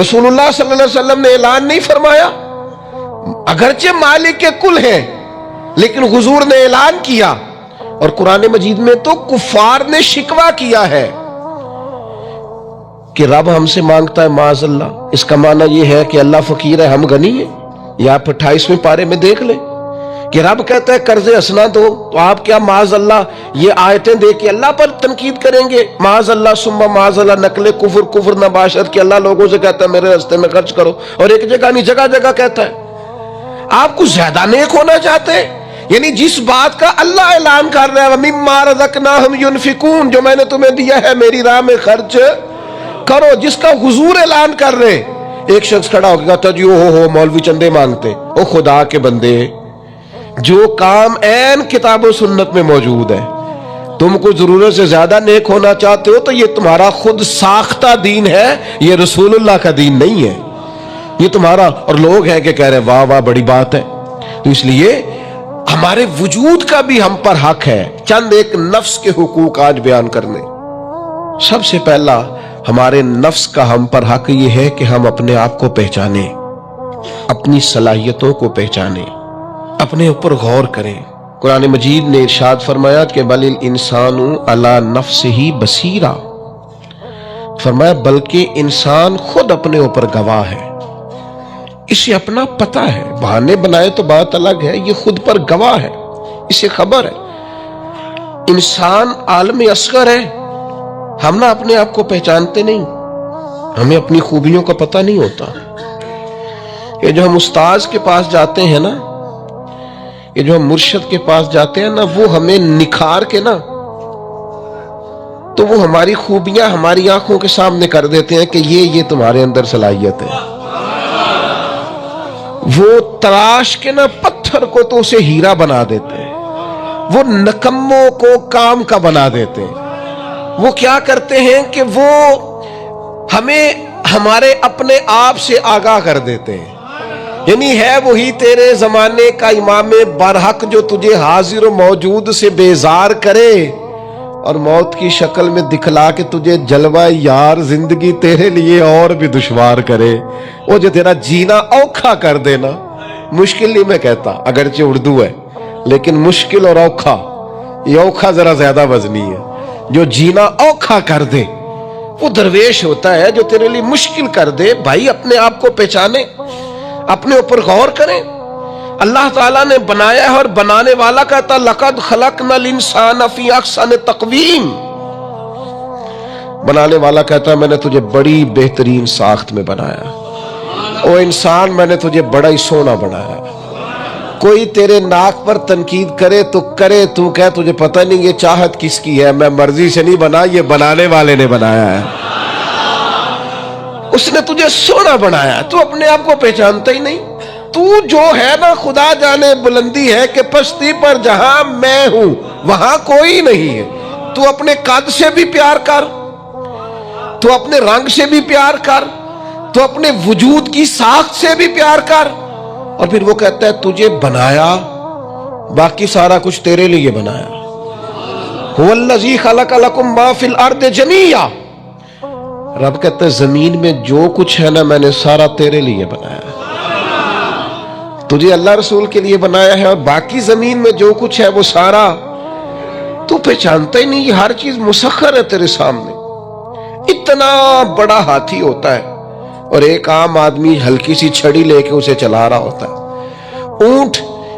رسول اللہ صلی اللہ علیہ وسلم نے اعلان نہیں فرمایا؟ اگرچہ مالک کے کل ہیں لیکن حضور نے اعلان کیا، اور قرآن مجید میں تو کفار نے شکوہ کیا ہے کہ رب ہم سے مانگتا ہے معاذ اللہ۔ اس کا معنی یہ ہے کہ اللہ فقیر ہے ہم غنی ہیں؟ یا آپ 28ویں پارے میں دیکھ لیں کہ رب کہتا ہے قرض حسنہ دو، تو آپ کیا معاذ اللہ یہ آیتیں دے کے اللہ پر تنقید کریں گے؟ معاذ اللہ ثم معاذ اللہ، نقل کفر نباشر کہ اللہ لوگوں سے کہتا ہے میرے راستے میں خرچ کرو، اور ایک جگہ نہیں جگہ جگہ کہتا ہے۔ آپ کچھ زیادہ نیک ہونا چاہتے ہیں؟ یعنی جس بات کا اللہ اعلان کر رہا ہے وَمِمَّا رَزَقْنَاهُمْ يُنْفِقُونَ، جو میں نے تمہیں دیا ہے میری راہ میں خرچ کرو، جس کا حضور اعلان کر رہے، ایک شخص کھڑا ہو کے کہتا جی ہو مولوی چندے مانگتے۔ او خدا کے بندے، جو کام عین کتاب و سنت میں موجود ہے، تم کو ضرورت سے زیادہ نیک ہونا چاہتے ہو تو یہ تمہارا خود ساختہ دین ہے، یہ رسول اللہ کا دین نہیں ہے، یہ تمہارا۔ اور لوگ ہیں کہ کہہ رہے واہ واہ بڑی بات ہے۔ تو اس لیے ہمارے وجود کا بھی ہم پر حق ہے۔ چند ایک نفس کے حقوق آج بیان کرنے۔ سب سے پہلا ہمارے نفس کا ہم پر حق یہ ہے کہ ہم اپنے آپ کو پہچانیں، اپنی صلاحیتوں کو پہچانیں، اپنے اوپر غور کریں۔ قرآن مجید نے ارشاد فرمایا کہ بل الانسان علی نفسہ بصیرہ، فرمایا بلکہ انسان خود اپنے اوپر گواہ ہے، اسے اپنا پتہ ہے، بہانے بنائے تو بات الگ ہے، یہ خود پر گواہ ہے، اسے خبر ہے۔ انسان عالم اصغر ہے، ہم نہ اپنے آپ کو پہچانتے نہیں، ہمیں اپنی خوبیوں کا پتہ نہیں ہوتا۔ یہ جو ہم استاذ کے پاس جاتے ہیں نا، یہ جو ہم مرشد کے پاس جاتے ہیں نا، وہ ہمیں نکھار کے نا تو وہ ہماری خوبیاں ہماری آنکھوں کے سامنے کر دیتے ہیں کہ یہ تمہارے اندر صلاحیت ہے۔ وہ تراش کے نا پتھر کو تو اسے ہیرا بنا دیتے ہیں، وہ نکموں کو کام کا بنا دیتے ہیں۔ وہ کیا کرتے ہیں کہ وہ ہمیں ہمارے اپنے آپ سے آگاہ کر دیتے ہیں، یعنی ہے وہی تیرے زمانے کا امام برحق جو تجھے حاضر و موجود سے بیزار کرے اور موت کی شکل میں دکھلا کے تجھے جلوہ یار زندگی تیرے لیے اور بھی دشوار کرے، وہ جو تیرا جینا اوکھا کر دینا۔ مشکل نہیں میں کہتا، اگرچہ اردو ہے لیکن مشکل اور اوکھا، یہ اوکھا ذرا زیادہ وزنی ہے۔ جو جینا اوکھا کر دے وہ درویش ہوتا ہے، جو تیرے لیے مشکل کر دے۔ بھائی اپنے آپ کو پہچانے، اپنے اوپر غور کریں۔ اللہ تعالیٰ نے بنایا ہے اور بنانے والا کہتا لقد خلقنا الانسان فی احسن تقویم، بنانے والا کہتا میں نے تجھے بڑی بہترین ساخت میں بنایا۔ او انسان میں نے تجھے بڑا ہی سونا بنایا۔ کوئی تیرے ناک پر تنقید کرے تو کرے، تو کہہ تجھے پتہ نہیں یہ چاہت کس کی ہے، میں مرضی سے نہیں بنا، یہ بنانے والے نے بنایا ہے، اس نے تجھے سونا بنایا۔ تو اپنے آپ کو پہچانتا ہی نہیں۔ تو جو ہے نا خدا جانے بلندی ہے کہ پستی پر جہاں میں ہوں وہاں کوئی نہیں ہے۔ تو اپنے قد سے بھی پیار کر، تو اپنے رنگ سے بھی پیار کر، تو اپنے وجود کی ساخت سے بھی پیار کر۔ اور پھر وہ کہتا ہے تجھے بنایا، باقی سارا کچھ تیرے لیے بنایا۔ هو الذی خلق لکم ما فی الارض جمیعا، رب کہتے ہیں زمین میں جو کچھ ہے نا میں نے سارا تیرے لیے بنایا ہے، تجھے اللہ رسول کے لیے بنایا ہے، اور باقی زمین میں جو کچھ ہے وہ سارا تو پہچانتا ہی نہیں، یہ ہر چیز مسخر ہے تیرے سامنے۔ اتنا بڑا ہاتھی ہوتا ہے اور ایک عام آدمی ہلکی سی چھڑی لے کے اسے چلا رہا ہوتا ہے۔ اونٹ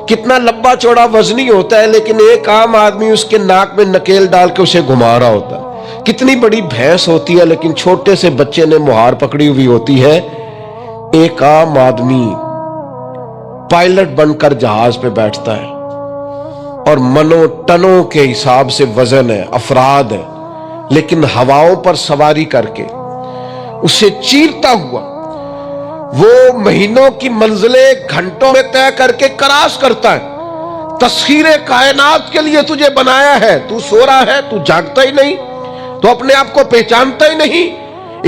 کتنا لمبا چوڑا وزنی ہوتا ہے لیکن ایک عام آدمی اس کے ناک میں نکیل ڈال کے اسے گھما رہا ہوتا ہے۔ کتنی بڑی بھینس ہوتی ہے لیکن چھوٹے سے بچے نے مہار پکڑی ہوئی ہوتی ہے، ایک عام آدمی پائلٹ بن کر جہاز پہ بیٹھتا ہے اور منوں ٹنوں کے حساب سے وزن ہے، افراد ہے، لیکن ہواؤں پر سواری کر کے اسے چیرتا ہوا وہ مہینوں کی منزلیں گھنٹوں میں طے کر کے کراس کرتا ہے۔ تسخیر کائنات کے لیے تجھے بنایا ہے، تو سو رہا ہے، تو جاگتا ہی نہیں، تو اپنے آپ کو پہچانتا ہی نہیں۔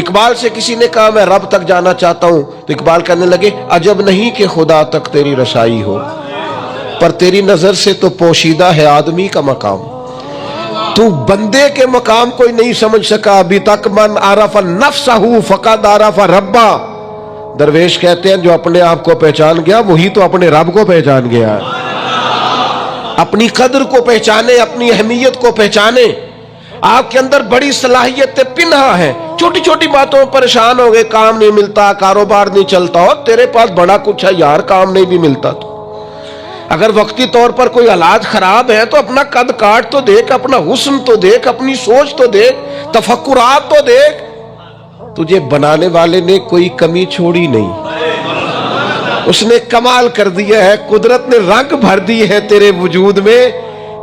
اقبال سے کسی نے کہا میں رب تک جانا چاہتا ہوں، تو اقبال کہنے لگے عجب نہیں کہ خدا تک تیری رسائی ہو، پر تیری نظر سے تو پوشیدہ ہے آدمی کا مقام، تو بندے کے مقام کوئی نہیں سمجھ سکا ابھی تک۔ من عرف نفسہ فقد عرف ربا، درویش کہتے ہیں جو اپنے آپ کو پہچان گیا وہی تو اپنے رب کو پہچان گیا ہے۔ اپنی قدر کو پہچانے، اپنی اہمیت کو پہچانے۔ آپ کے اندر بڑی صلاحیتیں پنہا ہیں، چھوٹی چھوٹی باتوں میں پریشان ہو گئے، کام نہیں ملتا، کاروبار نہیں چلتا، اور تیرے پاس بڑا کچھ ہے یار، کام نہیں بھی ملتا تو اگر وقتی طور پر کوئی حالات خراب ہے تو اپنا قد کاٹ تو دیکھ، اپنا حسن تو دیکھ، اپنی سوچ تو دیکھ، تفکرات تو دیکھ۔ تجھے بنانے والے نے کوئی کمی چھوڑی نہیں، اس نے کمال کر دیا ہے، قدرت نے رنگ بھر دی ہے تیرے وجود میں۔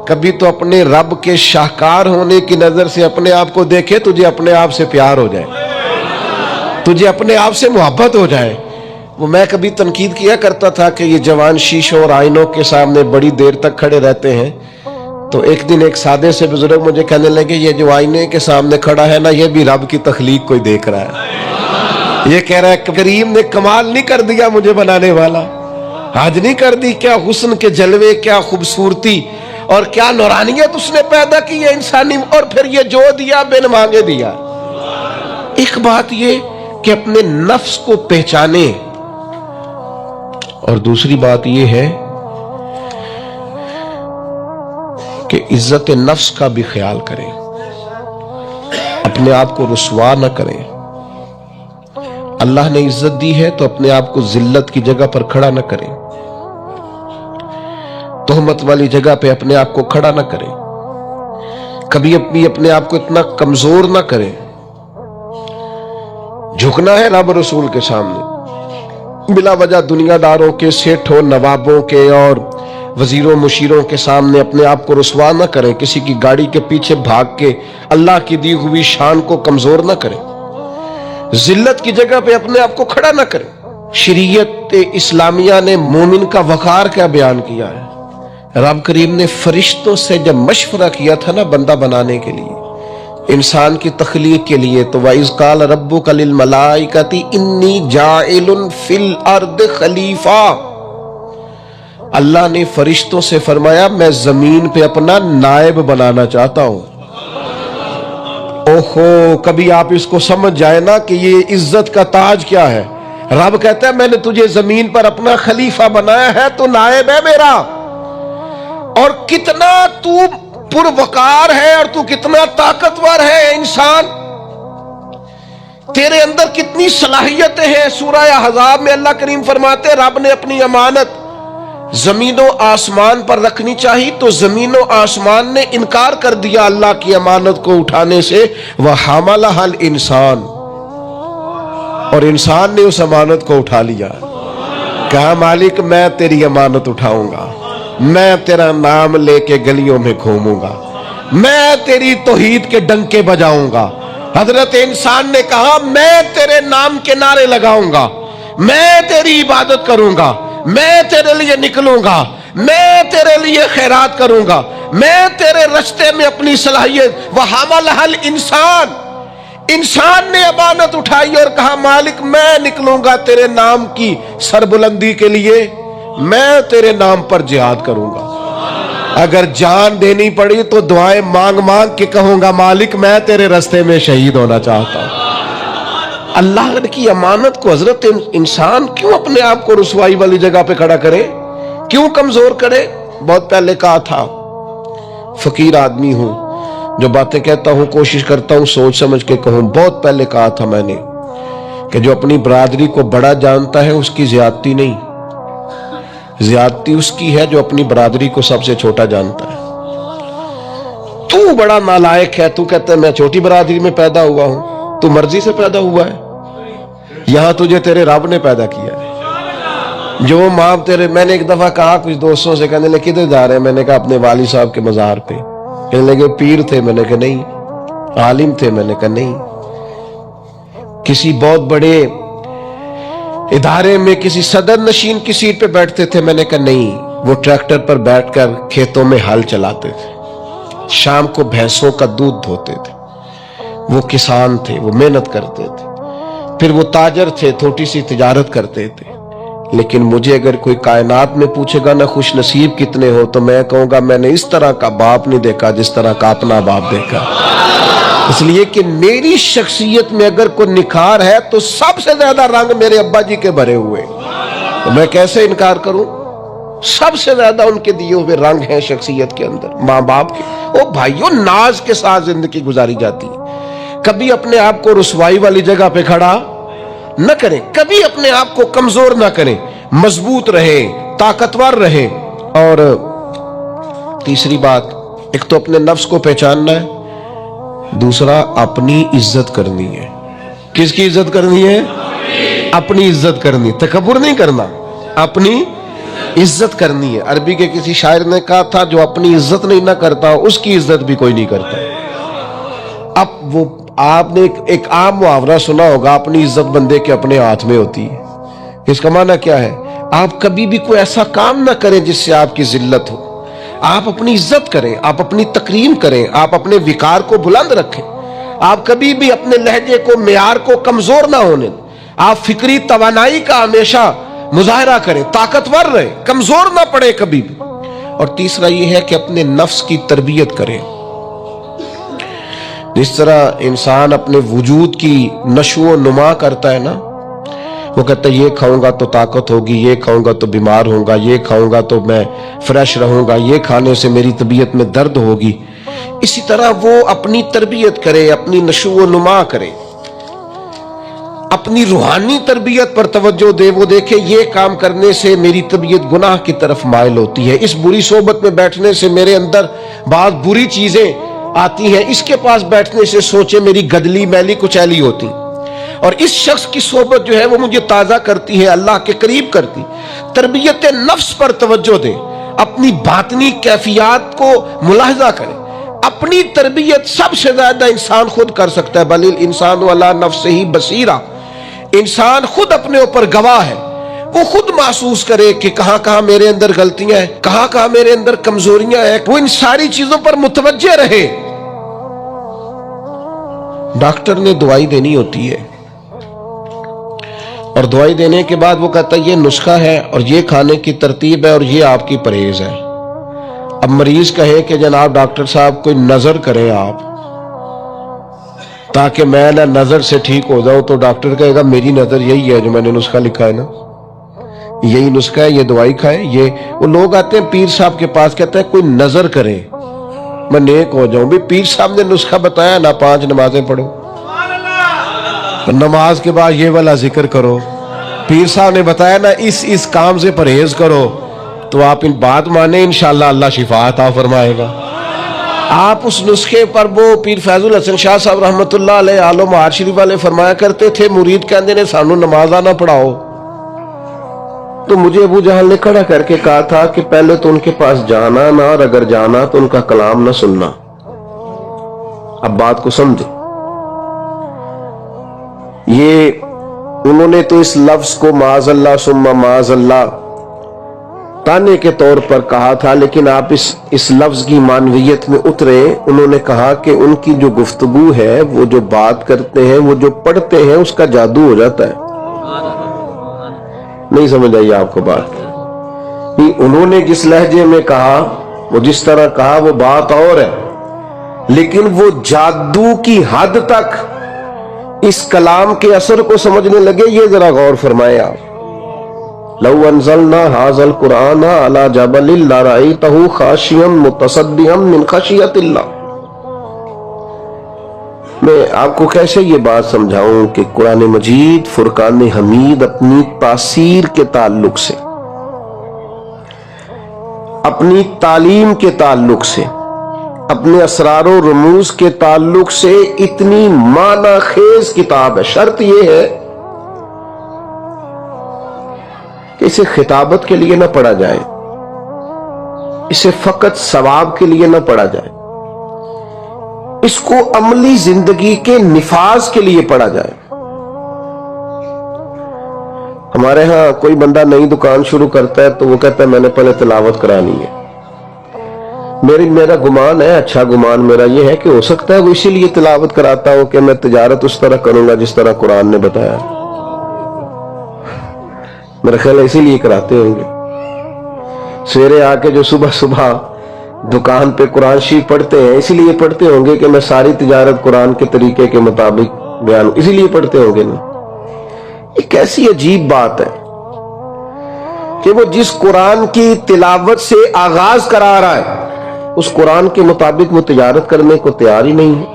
کبھی تو اپنے رب کے شاہکار ہونے کی نظر سے اپنے آپ کو دیکھے، تجھے اپنے آپ سے پیار ہو جائے، تجھے اپنے آپ سے محبت ہو جائے۔ وہ میں کبھی تنقید کیا کرتا تھا کہ یہ جوان شیشوں اور آئینوں کے سامنے بڑی دیر تک کھڑے رہتے ہیں، تو ایک دن ایک سادے سے بزرگ مجھے کہنے لگے یہ جو آئینے کے سامنے کھڑا ہے نا یہ بھی رب کی تخلیق کوئی دیکھ رہا ہے، یہ کہہ رہا ہے کریم نے کمال نہیں کر دیا مجھے بنانے والا، حج نہیں کر دی، کیا حسن کے جلوے، کیا خوبصورتی اور کیا نورانیت اس نے پیدا کی ہے انسانی، اور پھر یہ جو دیا بن مانگے دیا۔ ایک بات یہ کہ اپنے نفس کو پہچانے، اور دوسری بات یہ ہے کہ عزت نفس کا بھی خیال کریں، اپنے آپ کو رسوا نہ کریں۔ اللہ نے عزت دی ہے تو اپنے آپ کو ذلت کی جگہ پر کھڑا نہ کریں، تہمت والی جگہ پہ اپنے آپ کو کھڑا نہ کریں، کبھی اپنے آپ کو اتنا کمزور نہ کریں۔ جھکنا ہے رب رسول کے سامنے، بلا وجہ دنیا داروں کے، سیٹھوں، نوابوں کے اور وزیروں مشیروں کے سامنے اپنے آپ کو رسوا نہ کریں، کسی کی گاڑی کے پیچھے بھاگ کے اللہ کی دی ہوئی شان کو کمزور نہ کریں، ذلت کی جگہ پہ اپنے آپ کو کھڑا نہ کریں۔ شریعت اسلامیہ نے مومن کا وقار کیا بیان کیا ہے؟ رب کریم نے فرشتوں سے جب مشورہ کیا تھا نا بندہ بنانے کے لیے، انسان کی تخلیق کے لیے، تو وَإِذْ قَالَ رَبُّكَ لِلْمَلَائِكَةِ إِنِّي جَاعِلٌ فِي الْأَرْضِ خلیفہ، اللہ نے فرشتوں سے فرمایا میں زمین پہ اپنا نائب بنانا چاہتا ہوں۔ اوہو، کبھی آپ اس کو سمجھ جائے نا کہ یہ عزت کا تاج کیا ہے۔ رب کہتا ہے میں نے تجھے زمین پر اپنا خلیفہ بنایا ہے، تو نائب ہے میرا، اور کتنا تو پروقار ہے اور تو کتنا طاقتور ہے انسان، تیرے اندر کتنی صلاحیتیں ہیں۔ سورہ احزاب میں اللہ کریم فرماتے رب نے اپنی امانت زمین و آسمان پر رکھنی چاہی تو زمین و آسمان نے انکار کر دیا اللہ کی امانت کو اٹھانے سے، وَحَمَلَهَا الْإِنسَانُ، اور انسان نے اس امانت کو اٹھا لیا، کہا مالک میں تیری امانت اٹھاؤں گا، میں تیرا نام لے کے گلیوں میں گھوموں گا، میں تیری توحید کے ڈنکے بجاؤں گا۔ حضرت انسان نے کہا میں تیرے نام کے نعرے لگاؤں گا، میں تیری عبادت کروں گا، میں تیرے لیے نکلوں گا، میں تیرے لیے خیرات کروں گا، میں تیرے رستے میں اپنی صلاحیت۔ وَحَمَلَهَا الْإِنسَانُ، انسان نے امانت اٹھائی اور کہا مالک میں نکلوں گا تیرے نام کی سربلندی کے لیے، میں تیرے نام پر جہاد کروں گا۔ اگر جان دینی پڑی تو دعائیں مانگ مانگ کے کہوں گا مالک میں تیرے راستے میں شہید ہونا چاہتا ہوں۔ اللہ کی امانت کو حضرت انسان کیوں اپنے آپ کو رسوائی والی جگہ پہ کھڑا کرے، کیوں کمزور کرے؟ بہت پہلے کہا تھا، فقیر آدمی ہوں، جو باتیں کہتا ہوں کوشش کرتا ہوں سوچ سمجھ کے کہوں۔ بہت پہلے کہا تھا میں نے کہ جو اپنی برادری کو بڑا جانتا ہے اس کی زیادتی نہیں، زیادتی اس کی ہے جو اپنی برادری کو سب سے چھوٹا جانتا ہے۔ تو بڑا نالائق ہے، تو کہتا ہے میں چھوٹی برادری میں پیدا ہوا ہوں، تو مرضی سے پیدا ہوا ہے، یہاں تجھے تیرے رب نے پیدا کیا ہے۔ جو ماں تیرے، میں نے ایک دفعہ کہا کچھ دوستوں سے، کہنے لگے کدھر جا رہے ہیں؟ میں نے کہا اپنے والد صاحب کے مزار پہ۔ کہنے لگے پیر تھے؟ میں نے کہا نہیں۔ عالم تھے؟ میں نے کہا نہیں۔ کسی بہت بڑے ادارے میں کسی صدر نشین کی سیٹ پہ بیٹھتے تھے؟ میں نے کہا نہیں۔ وہ ٹریکٹر پر بیٹھ کر کھیتوں میں ہل چلاتے تھے، شام کو بھینسوں کا دودھ دھوتے تھے، وہ کسان تھے، وہ محنت کرتے تھے، پھر وہ تاجر تھے، تھوڑی سی تجارت کرتے تھے۔ لیکن مجھے اگر کوئی کائنات میں پوچھے گا نا خوش نصیب کتنے ہو، تو میں کہوں گا میں نے اس طرح کا باپ نہیں دیکھا جس طرح کا اپنا باپ دیکھا۔ اس لیے کہ میری شخصیت میں اگر کوئی نکھار ہے تو سب سے زیادہ رنگ میرے ابا جی کے بھرے ہوئے، تو میں کیسے انکار کروں؟ سب سے زیادہ ان کے دیے ہوئے رنگ ہیں شخصیت کے اندر، ماں باپ کے۔ او بھائیوں، ناز کے ساتھ زندگی گزاری جاتی ہے۔ کبھی اپنے آپ کو رسوائی والی جگہ پہ کھڑا نہ کریں، کبھی اپنے آپ کو کمزور نہ کریں، مضبوط رہے، طاقتور رہے۔ اور تیسری بات، ایک تو اپنے نفس کو پہچاننا ہے، دوسرا اپنی عزت کرنی ہے۔ کس کی عزت کرنی ہے؟ اپنی عزت کرنی، تکبر نہیں کرنا، اپنی عزت کرنی ہے۔ عربی کے کسی شاعر نے کہا تھا جو اپنی عزت نہیں نہ کرتا اس کی عزت بھی کوئی نہیں کرتا۔ اب وہ آپ نے ایک عام محاورہ سنا ہوگا، اپنی عزت بندے کے اپنے ہاتھ میں ہوتی ہے۔ اس کا معنی کیا ہے؟ آپ کبھی بھی کوئی ایسا کام نہ کریں جس سے آپ کی ذلت ہو۔ آپ اپنی عزت کریں، آپ اپنی تکریم کریں، آپ اپنے وقار کو بلند رکھیں۔ آپ کبھی بھی اپنے لہجے کو، معیار کو کمزور نہ ہونے دیں۔ آپ فکری توانائی کا ہمیشہ مظاہرہ کریں، طاقتور رہیں، کمزور نہ پڑے کبھی بھی۔ اور تیسرا یہ ہے کہ اپنے نفس کی تربیت کریں۔ جس طرح انسان اپنے وجود کی نشو و نما کرتا ہے نا، وہ کہتا ہے یہ کھاؤں گا تو طاقت ہوگی، یہ کھاؤں گا تو بیمار ہوں گا، یہ کھاؤں گا تو میں فریش رہوں گا، یہ کھانے سے میری طبیعت میں درد ہوگی۔ اسی طرح وہ اپنی تربیت کرے، اپنی نشو و نما کرے، اپنی روحانی تربیت پر توجہ دے۔ وہ دیکھے یہ کام کرنے سے میری طبیعت گناہ کی طرف مائل ہوتی ہے، اس بری صحبت میں بیٹھنے سے میرے اندر بعض بری چیزیں آتی ہیں، اس کے پاس بیٹھنے سے سوچے میری گدلی میلی کچیلی ہوتی، اور اس شخص کی صحبت جو ہے وہ مجھے تازہ کرتی ہے، اللہ کے قریب کرتی۔ تربیت نفس پر توجہ دیں، اپنی باطنی کیفیات کو ملاحظہ کریں۔ اپنی تربیت سب سے زیادہ انسان خود کر سکتا ہے، بل الانسان علی نفسہ بصیرہ۔ انسان خود اپنے اوپر گواہ ہے، وہ خود محسوس کرے کہ کہاں کہاں میرے اندر غلطیاں ہیں، کہاں کہاں میرے اندر کمزوریاں ہیں، وہ ان ساری چیزوں پر متوجہ رہے۔ ڈاکٹر نے دوائی دینی ہوتی ہے، اور دوائی دینے کے بعد وہ کہتا ہے یہ نسخہ ہے اور یہ کھانے کی ترتیب ہے اور یہ آپ کی پرہیز ہے۔ اب مریض کہے کہ جناب ڈاکٹر صاحب کوئی نظر کریں آپ تاکہ میں نہ نظر سے ٹھیک ہو جاؤں، تو ڈاکٹر کہے گا میری نظر یہی ہے جو میں نے نسخہ لکھا ہے نا، یہی نسخہ ہے، یہ دوائی کھائیں۔ یہ وہ لوگ آتے ہیں پیر صاحب کے پاس، کہتے ہیں کوئی نظر کریں میں نیک ہو جاؤں۔ بھی پیر صاحب نے نسخہ بتایا نا، 5 نمازیں پڑھو، نماز کے بعد یہ والا ذکر کرو، پیر صاحب نے بتایا نا اس کام سے پرہیز کرو، تو آپ ان بات مانیں انشاءاللہ اللہ شفا عطا فرمائے گا۔ آپ اس نسخے پر، وہ پیر فیض الحسن شاہ صاحب رحمت اللہ علیہ آل و معاد شریف والے فرمایا کرتے تھے، مرید کہندے نے سانو نمازاں نہ پڑھاؤ، تو مجھے ابو جہل نے کھڑا کر کے کہا تھا کہ پہلے تو ان کے پاس جانا نہ، اور اگر جانا تو ان کا کلام نہ سننا۔ اب بات کو سمجھے، یہ انہوں نے تو اس لفظ کو معاذ اللہ ثم معاذ اللہ تانے کے طور پر کہا تھا، لیکن آپ اس لفظ کی معنویت میں اترے۔ انہوں نے کہا کہ ان کی جو گفتگو ہے، وہ جو بات کرتے ہیں، وہ جو پڑھتے ہیں، اس کا جادو ہو جاتا ہے۔ نہیں سمجھ آئی آپ کو بات؟ انہوں نے جس لہجے میں کہا وہ جس طرح کہا وہ بات اور ہے، لیکن وہ جادو کی حد تک اس کلام کے اثر کو سمجھنے لگے، یہ ذرا غور فرمائیں آپ۔ لو انزلنا هذا القرآن على جبل لرأيته خاشعا متصدعا من خشیۃ اللہ۔ میں آپ کو کیسے یہ بات سمجھاؤں کہ قرآن مجید فرقان حمید اپنی تاثیر کے تعلق سے، اپنی تعلیم کے تعلق سے، اپنے اسرار و رموز کے تعلق سے اتنی معنی خیز کتاب ہے۔ شرط یہ ہے کہ اسے خطابت کے لیے نہ پڑھا جائے، اسے فقط ثواب کے لیے نہ پڑھا جائے، اس کو عملی زندگی کے نفاذ کے لیے پڑھا جائے۔ ہمارے ہاں کوئی بندہ نئی دکان شروع کرتا ہے تو وہ کہتا ہے میں نے پہلے تلاوت کرانی ہے۔ میرا گمان ہے، اچھا گمان میرا یہ ہے کہ ہو سکتا ہے وہ اسی لیے تلاوت کراتا ہو کہ میں تجارت اس طرح کروں گا جس طرح قرآن نے بتایا۔ میرا خیال ہے اسی لیے کراتے ہوں گے۔ سویرے آ کے جو صبح صبح دکان پہ قرآن شریف پڑھتے ہیں اسی لیے پڑھتے ہوں گے کہ میں ساری تجارت قرآن کے طریقے کے مطابق بیان، اسی لیے پڑھتے ہوں گے نا۔ یہ کیسی عجیب بات ہے کہ وہ جس قرآن کی تلاوت سے آغاز کرا رہا ہے اس قرآن کے مطابق وہ تجارت کرنے کو تیار ہی نہیں ہے۔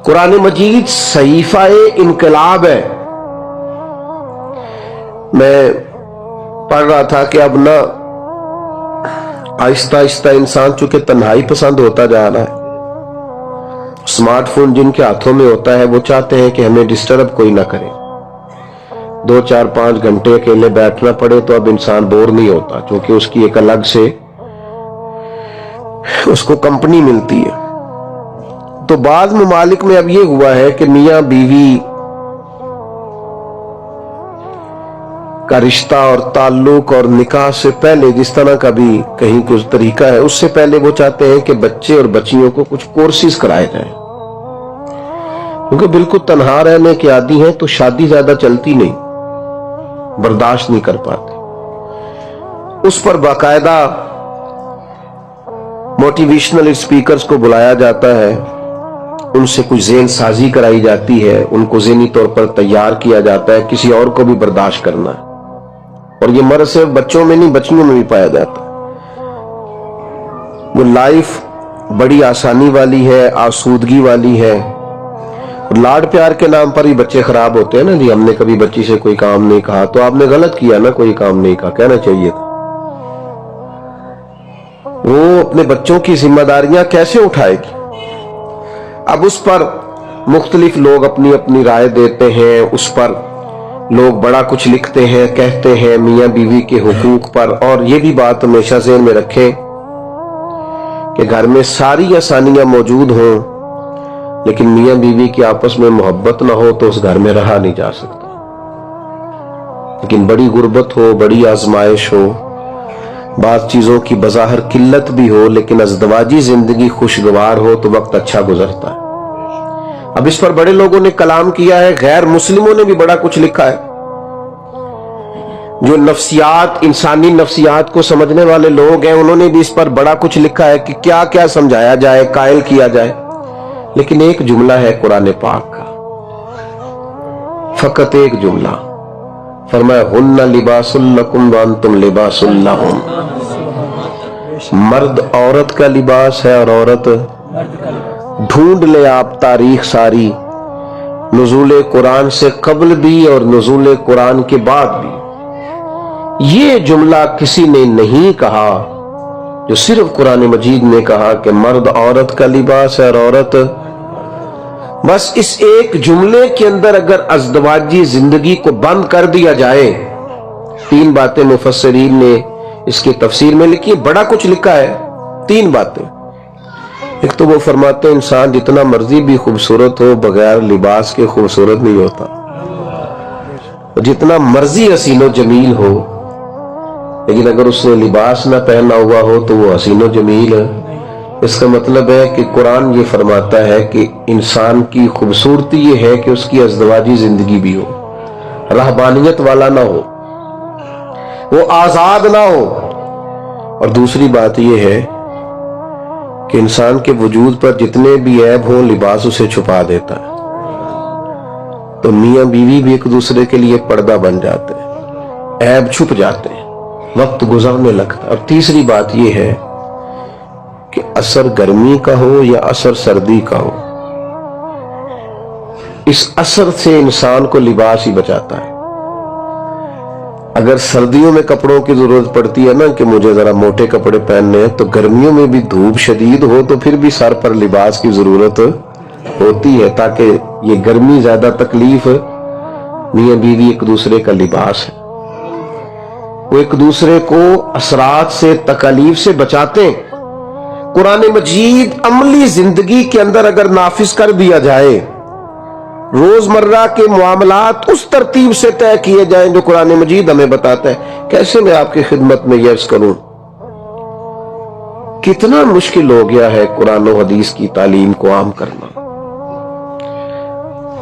قرآن مجید صحیفہ انقلاب ہے۔ میں پڑھ رہا تھا کہ اب نہ آہستہ آہستہ انسان چونکہ تنہائی پسند ہوتا جا رہا ہے، سمارٹ فون جن کے ہاتھوں میں ہوتا ہے وہ چاہتے ہیں کہ ہمیں ڈسٹرب کوئی نہ کرے، 2 4 5 گھنٹے اکیلے بیٹھنا پڑے تو اب انسان بور نہیں ہوتا، کیونکہ اس کی ایک الگ سے اس کو کمپنی ملتی ہے۔ تو بعض ممالک میں اب یہ ہوا ہے کہ میاں بیوی کا رشتہ اور تعلق اور نکاح سے پہلے جس طرح کا بھی کہیں کچھ طریقہ ہے، اس سے پہلے وہ چاہتے ہیں کہ بچے اور بچیوں کو کچھ کورسز کرائے جائیں، کیونکہ بالکل تنہا رہنے کے عادی ہیں تو شادی زیادہ چلتی نہیں، برداشت نہیں کر پاتے۔ اس پر باقاعدہ موٹیویشنل اسپیکرز کو بلایا جاتا ہے، ان سے کچھ ذہن سازی کرائی جاتی ہے، ان کو ذہنی طور پر تیار کیا جاتا ہے، کسی اور کو بھی برداشت کرنا ہے۔ اور یہ مرض صرف بچوں میں نہیں بچیوں میں بھی پایا جاتا ہے۔ وہ لائف بڑی آسانی والی ہے، آسودگی والی ہے، اور لاڈ پیار کے نام پر ہی بچے خراب ہوتے ہیں نا جی۔ ہم نے کبھی بچی سے کوئی کام نہیں کہا تو آپ نے غلط کیا نا، کوئی کام نہیں کہا، کہنا چاہیے تھا۔ وہ اپنے بچوں کی ذمہ داریاں کیسے اٹھائے گی؟ اب اس پر مختلف لوگ اپنی اپنی رائے دیتے ہیں، اس پر لوگ بڑا کچھ لکھتے ہیں، کہتے ہیں میاں بیوی کے حقوق پر۔ اور یہ بھی بات ہمیشہ ذہن میں رکھیں کہ گھر میں ساری آسانیاں موجود ہوں لیکن میاں بیوی کی آپس میں محبت نہ ہو تو اس گھر میں رہا نہیں جا سکتا۔ لیکن بڑی غربت ہو، بڑی آزمائش ہو، بعض چیزوں کی بظاہر قلت بھی ہو لیکن ازدواجی زندگی خوشگوار ہو تو وقت اچھا گزرتا ہے۔ اب اس پر بڑے لوگوں نے کلام کیا ہے، غیر مسلموں نے بھی بڑا کچھ لکھا ہے۔ جو نفسیات، انسانی نفسیات کو سمجھنے والے لوگ ہیں انہوں نے بھی اس پر بڑا کچھ لکھا ہے کہ کیا کیا سمجھایا جائے، قائل کیا جائے۔ لیکن ایک جملہ ہے قرآن پاک کا، فقط ایک جملہ، فرمایا ہن لباس لکم وانتم لباس لہم۔ مرد عورت کا لباس ہے اور عورت، ڈھونڈ لے آپ تاریخ ساری، نزول قرآن سے قبل بھی اور نزول قرآن کے بعد بھی یہ جملہ کسی نے نہیں کہا، جو صرف قرآن مجید نے کہا کہ مرد عورت کا لباس ہے اور عورت۔ بس اس ایک جملے کے اندر اگر ازدواجی زندگی کو بند کر دیا جائے، 3 باتیں مفسرین نے اس کی تفسیر میں لکھی، بڑا کچھ لکھا ہے۔ 3 باتیں، ایک تو وہ فرماتے ہیں انسان جتنا مرضی بھی خوبصورت ہو بغیر لباس کے خوبصورت نہیں ہوتا، جتنا مرضی حسین و جمیل ہو لیکن اگر اس نے لباس نہ پہنا ہوا ہو تو وہ حسین و جمیل ہے۔ اس کا مطلب ہے کہ قرآن یہ فرماتا ہے کہ انسان کی خوبصورتی یہ ہے کہ اس کی ازدواجی زندگی بھی ہو، رہبانیت والا نہ ہو، وہ آزاد نہ ہو، اور دوسری بات یہ ہے کہ انسان کے وجود پر جتنے بھی عیب ہوں لباس اسے چھپا دیتا ہے، تو میاں بیوی بھی ایک دوسرے کے لیے پردہ بن جاتے ہیں، عیب چھپ جاتے ہیں، وقت گزرنے لگتا ہے۔ اور تیسری بات یہ ہے کہ اثر گرمی کا ہو یا اثر سردی کا ہو، اس اثر سے انسان کو لباس ہی بچاتا ہے۔ اگر سردیوں میں کپڑوں کی ضرورت پڑتی ہے نا کہ مجھے ذرا موٹے کپڑے پہننے ہیں، تو گرمیوں میں بھی دھوپ شدید ہو تو پھر بھی سر پر لباس کی ضرورت ہوتی ہے، تاکہ یہ گرمی زیادہ تکلیف، میاں بیوی ایک دوسرے کا لباس ہے، وہ ایک دوسرے کو اثرات سے تکالیف سے بچاتے ہیں۔ قرآن مجید عملی زندگی کے اندر اگر نافذ کر دیا جائے، روزمرہ کے معاملات اس ترتیب سے طے کیے جائیں جو قرآن مجید ہمیں بتاتا ہے، کیسے میں آپ کی خدمت میں یہ عرض کروں، کتنا مشکل ہو گیا ہے قرآن و حدیث کی تعلیم کو عام کرنا۔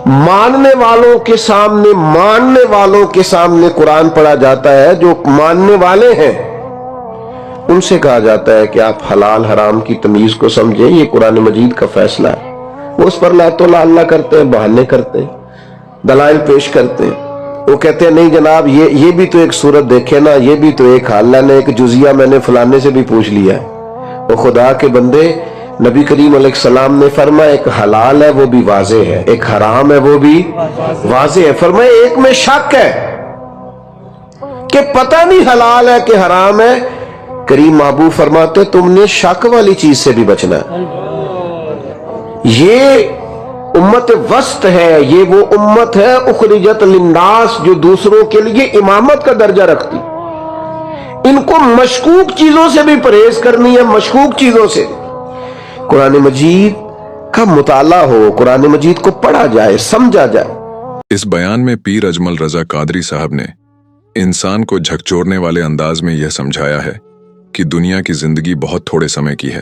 ماننے والوں کے سامنے قرآن پڑھا جاتا ہے، جو ماننے والے ہیں ان سے کہا جاتا ہے کہ آپ حلال حرام کی تمیز کو سمجھیں، یہ قرآن مجید کا فیصلہ ہے۔ وہ اس پر لا تو اللہ کرتے ہیں، بہانے کرتے ہیں، دلائل پیش کرتے ہیں، وہ کہتے ہیں نہیں جناب یہ بھی تو ایک صورت دیکھے نا، یہ بھی تو ایک حال، اللہ نے ایک جزیہ میں نے فلانے سے بھی پوچھ لیا ہے۔ وہ خدا کے بندے، نبی کریم علیہ السلام نے فرمایا ایک حلال ہے وہ بھی واضح ہے، ایک حرام ہے وہ بھی واضح ہے، فرمایا ایک میں شک ہے کہ پتہ نہیں حلال ہے کہ حرام ہے، کریم محبوب فرماتے تم نے شک والی چیز سے بھی بچنا ہے۔ یہ امت وسط ہے، یہ وہ امت ہے اخرجت للناس جو دوسروں کے لیے امامت کا درجہ رکھتی، ان کو مشکوک چیزوں سے بھی پرہیز کرنی ہے، مشکوک چیزوں سے۔ قرآن مجید کا مطالعہ ہو، قرآن مجید کو پڑھا جائے، سمجھا جائے۔ اس بیان میں پیر اجمل رضا قادری صاحب نے انسان کو جھکجھورنے والے انداز میں یہ سمجھایا ہے کہ دنیا کی زندگی بہت تھوڑے سمے کی ہے،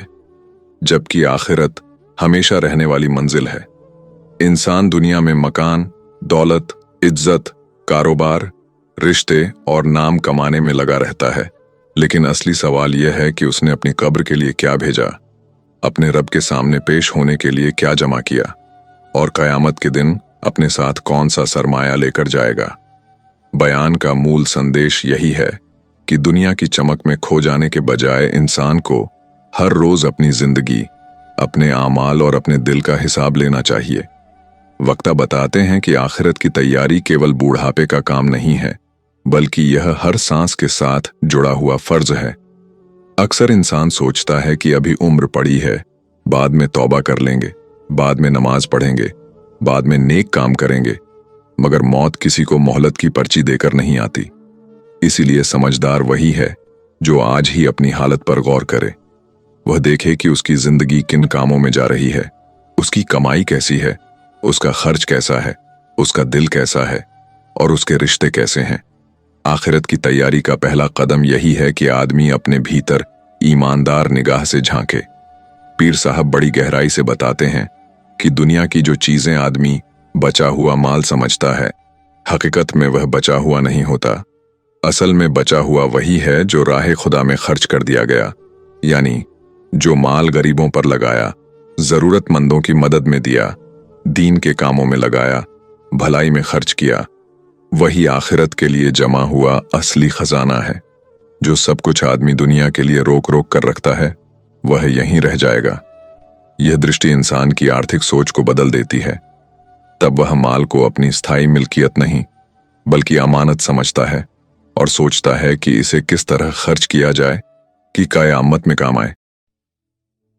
جبکہ آخرت ہمیشہ رہنے والی منزل ہے۔ انسان دنیا میں مکان، دولت، عزت، کاروبار، رشتے اور نام کمانے میں لگا رہتا ہے، لیکن اصلی سوال یہ ہے کہ اس نے اپنی قبر کے لیے کیا بھیجا، اپنے رب کے سامنے پیش ہونے کے لیے کیا جمع کیا، اور قیامت کے دن اپنے ساتھ کون سا سرمایہ لے کر جائے گا۔ بیان کا مول سندیش یہی ہے کہ دنیا کی چمک میں کھو جانے کے بجائے انسان کو ہر روز اپنی زندگی، اپنے اعمال اور اپنے دل کا حساب لینا چاہیے۔ وقتہ بتاتے ہیں کہ آخرت کی تیاری کیول بوڑھاپے کا کام نہیں ہے، بلکہ یہ ہر سانس کے ساتھ جڑا ہوا فرض ہے۔ اکثر انسان سوچتا ہے کہ ابھی عمر پڑی ہے، بعد میں توبہ کر لیں گے، بعد میں نماز پڑھیں گے، بعد میں نیک کام کریں گے، مگر موت کسی کو مہلت کی پرچی دے کر نہیں آتی۔ اسی لیے سمجھدار وہی ہے جو آج ہی اپنی حالت پر غور کرے، وہ دیکھے کہ اس کی زندگی کن کاموں میں جا رہی ہے، اس کی کمائی کیسی ہے، اس کا خرچ کیسا ہے، اس کا دل کیسا ہے، اور اس کے رشتے کیسے ہیں۔ آخرت کی تیاری کا پہلا قدم یہی ہے کہ آدمی اپنے بھیتر ایماندار نگاہ سے جھانکے۔ پیر صاحب بڑی گہرائی سے بتاتے ہیں کہ دنیا کی جو چیزیں آدمی بچا ہوا مال سمجھتا ہے، حقیقت میں وہ بچا ہوا نہیں ہوتا۔ اصل میں بچا ہوا وہی ہے جو راہ خدا میں خرچ کر دیا گیا، یعنی جو مال غریبوں پر لگایا، ضرورت مندوں کی مدد میں دیا، دین کے کاموں میں لگایا، بھلائی میں خرچ کیا، وہی آخرت کے لیے جمع ہوا اصلی خزانہ ہے۔ جو سب کچھ آدمی دنیا کے لیے روک روک کر رکھتا ہے، وہ یہیں رہ جائے گا۔ یہ درشٹی انسان کی آرتھک سوچ کو بدل دیتی ہے۔ تب وہ مال کو اپنی استھائی ملکیت نہیں بلکہ امانت سمجھتا ہے، اور سوچتا ہے کہ اسے کس طرح خرچ کیا جائے کہ قیامت میں کام آئے۔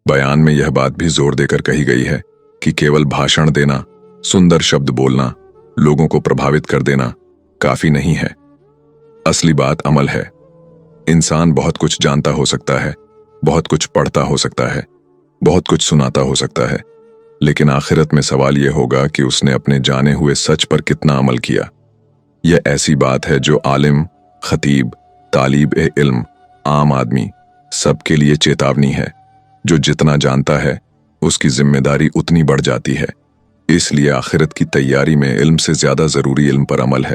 بیان میں یہ بات بھی زور دے کر کہی گئی ہے کہ کیول بھاشن دینا، سندر شبد بولنا، لوگوں کو پربھاوت کر دینا کافی نہیں ہے۔ اصلی بات عمل ہے۔ انسان بہت کچھ جانتا ہو سکتا ہے، بہت کچھ پڑھتا ہو سکتا ہے، بہت کچھ سناتا ہو سکتا ہے، لیکن آخرت میں سوال یہ ہوگا کہ اس نے اپنے جانے ہوئے سچ پر کتنا عمل کیا۔ یہ ایسی بات ہے جو عالم، خطیب، طالب علم، عام آدمی سب کے لیے چیتاونی ہے۔ جو جتنا جانتا ہے اس کی ذمہ داری اتنی بڑھ جاتی ہے۔ اس لیے آخرت کی تیاری میں علم سے زیادہ ضروری علم پر عمل ہے۔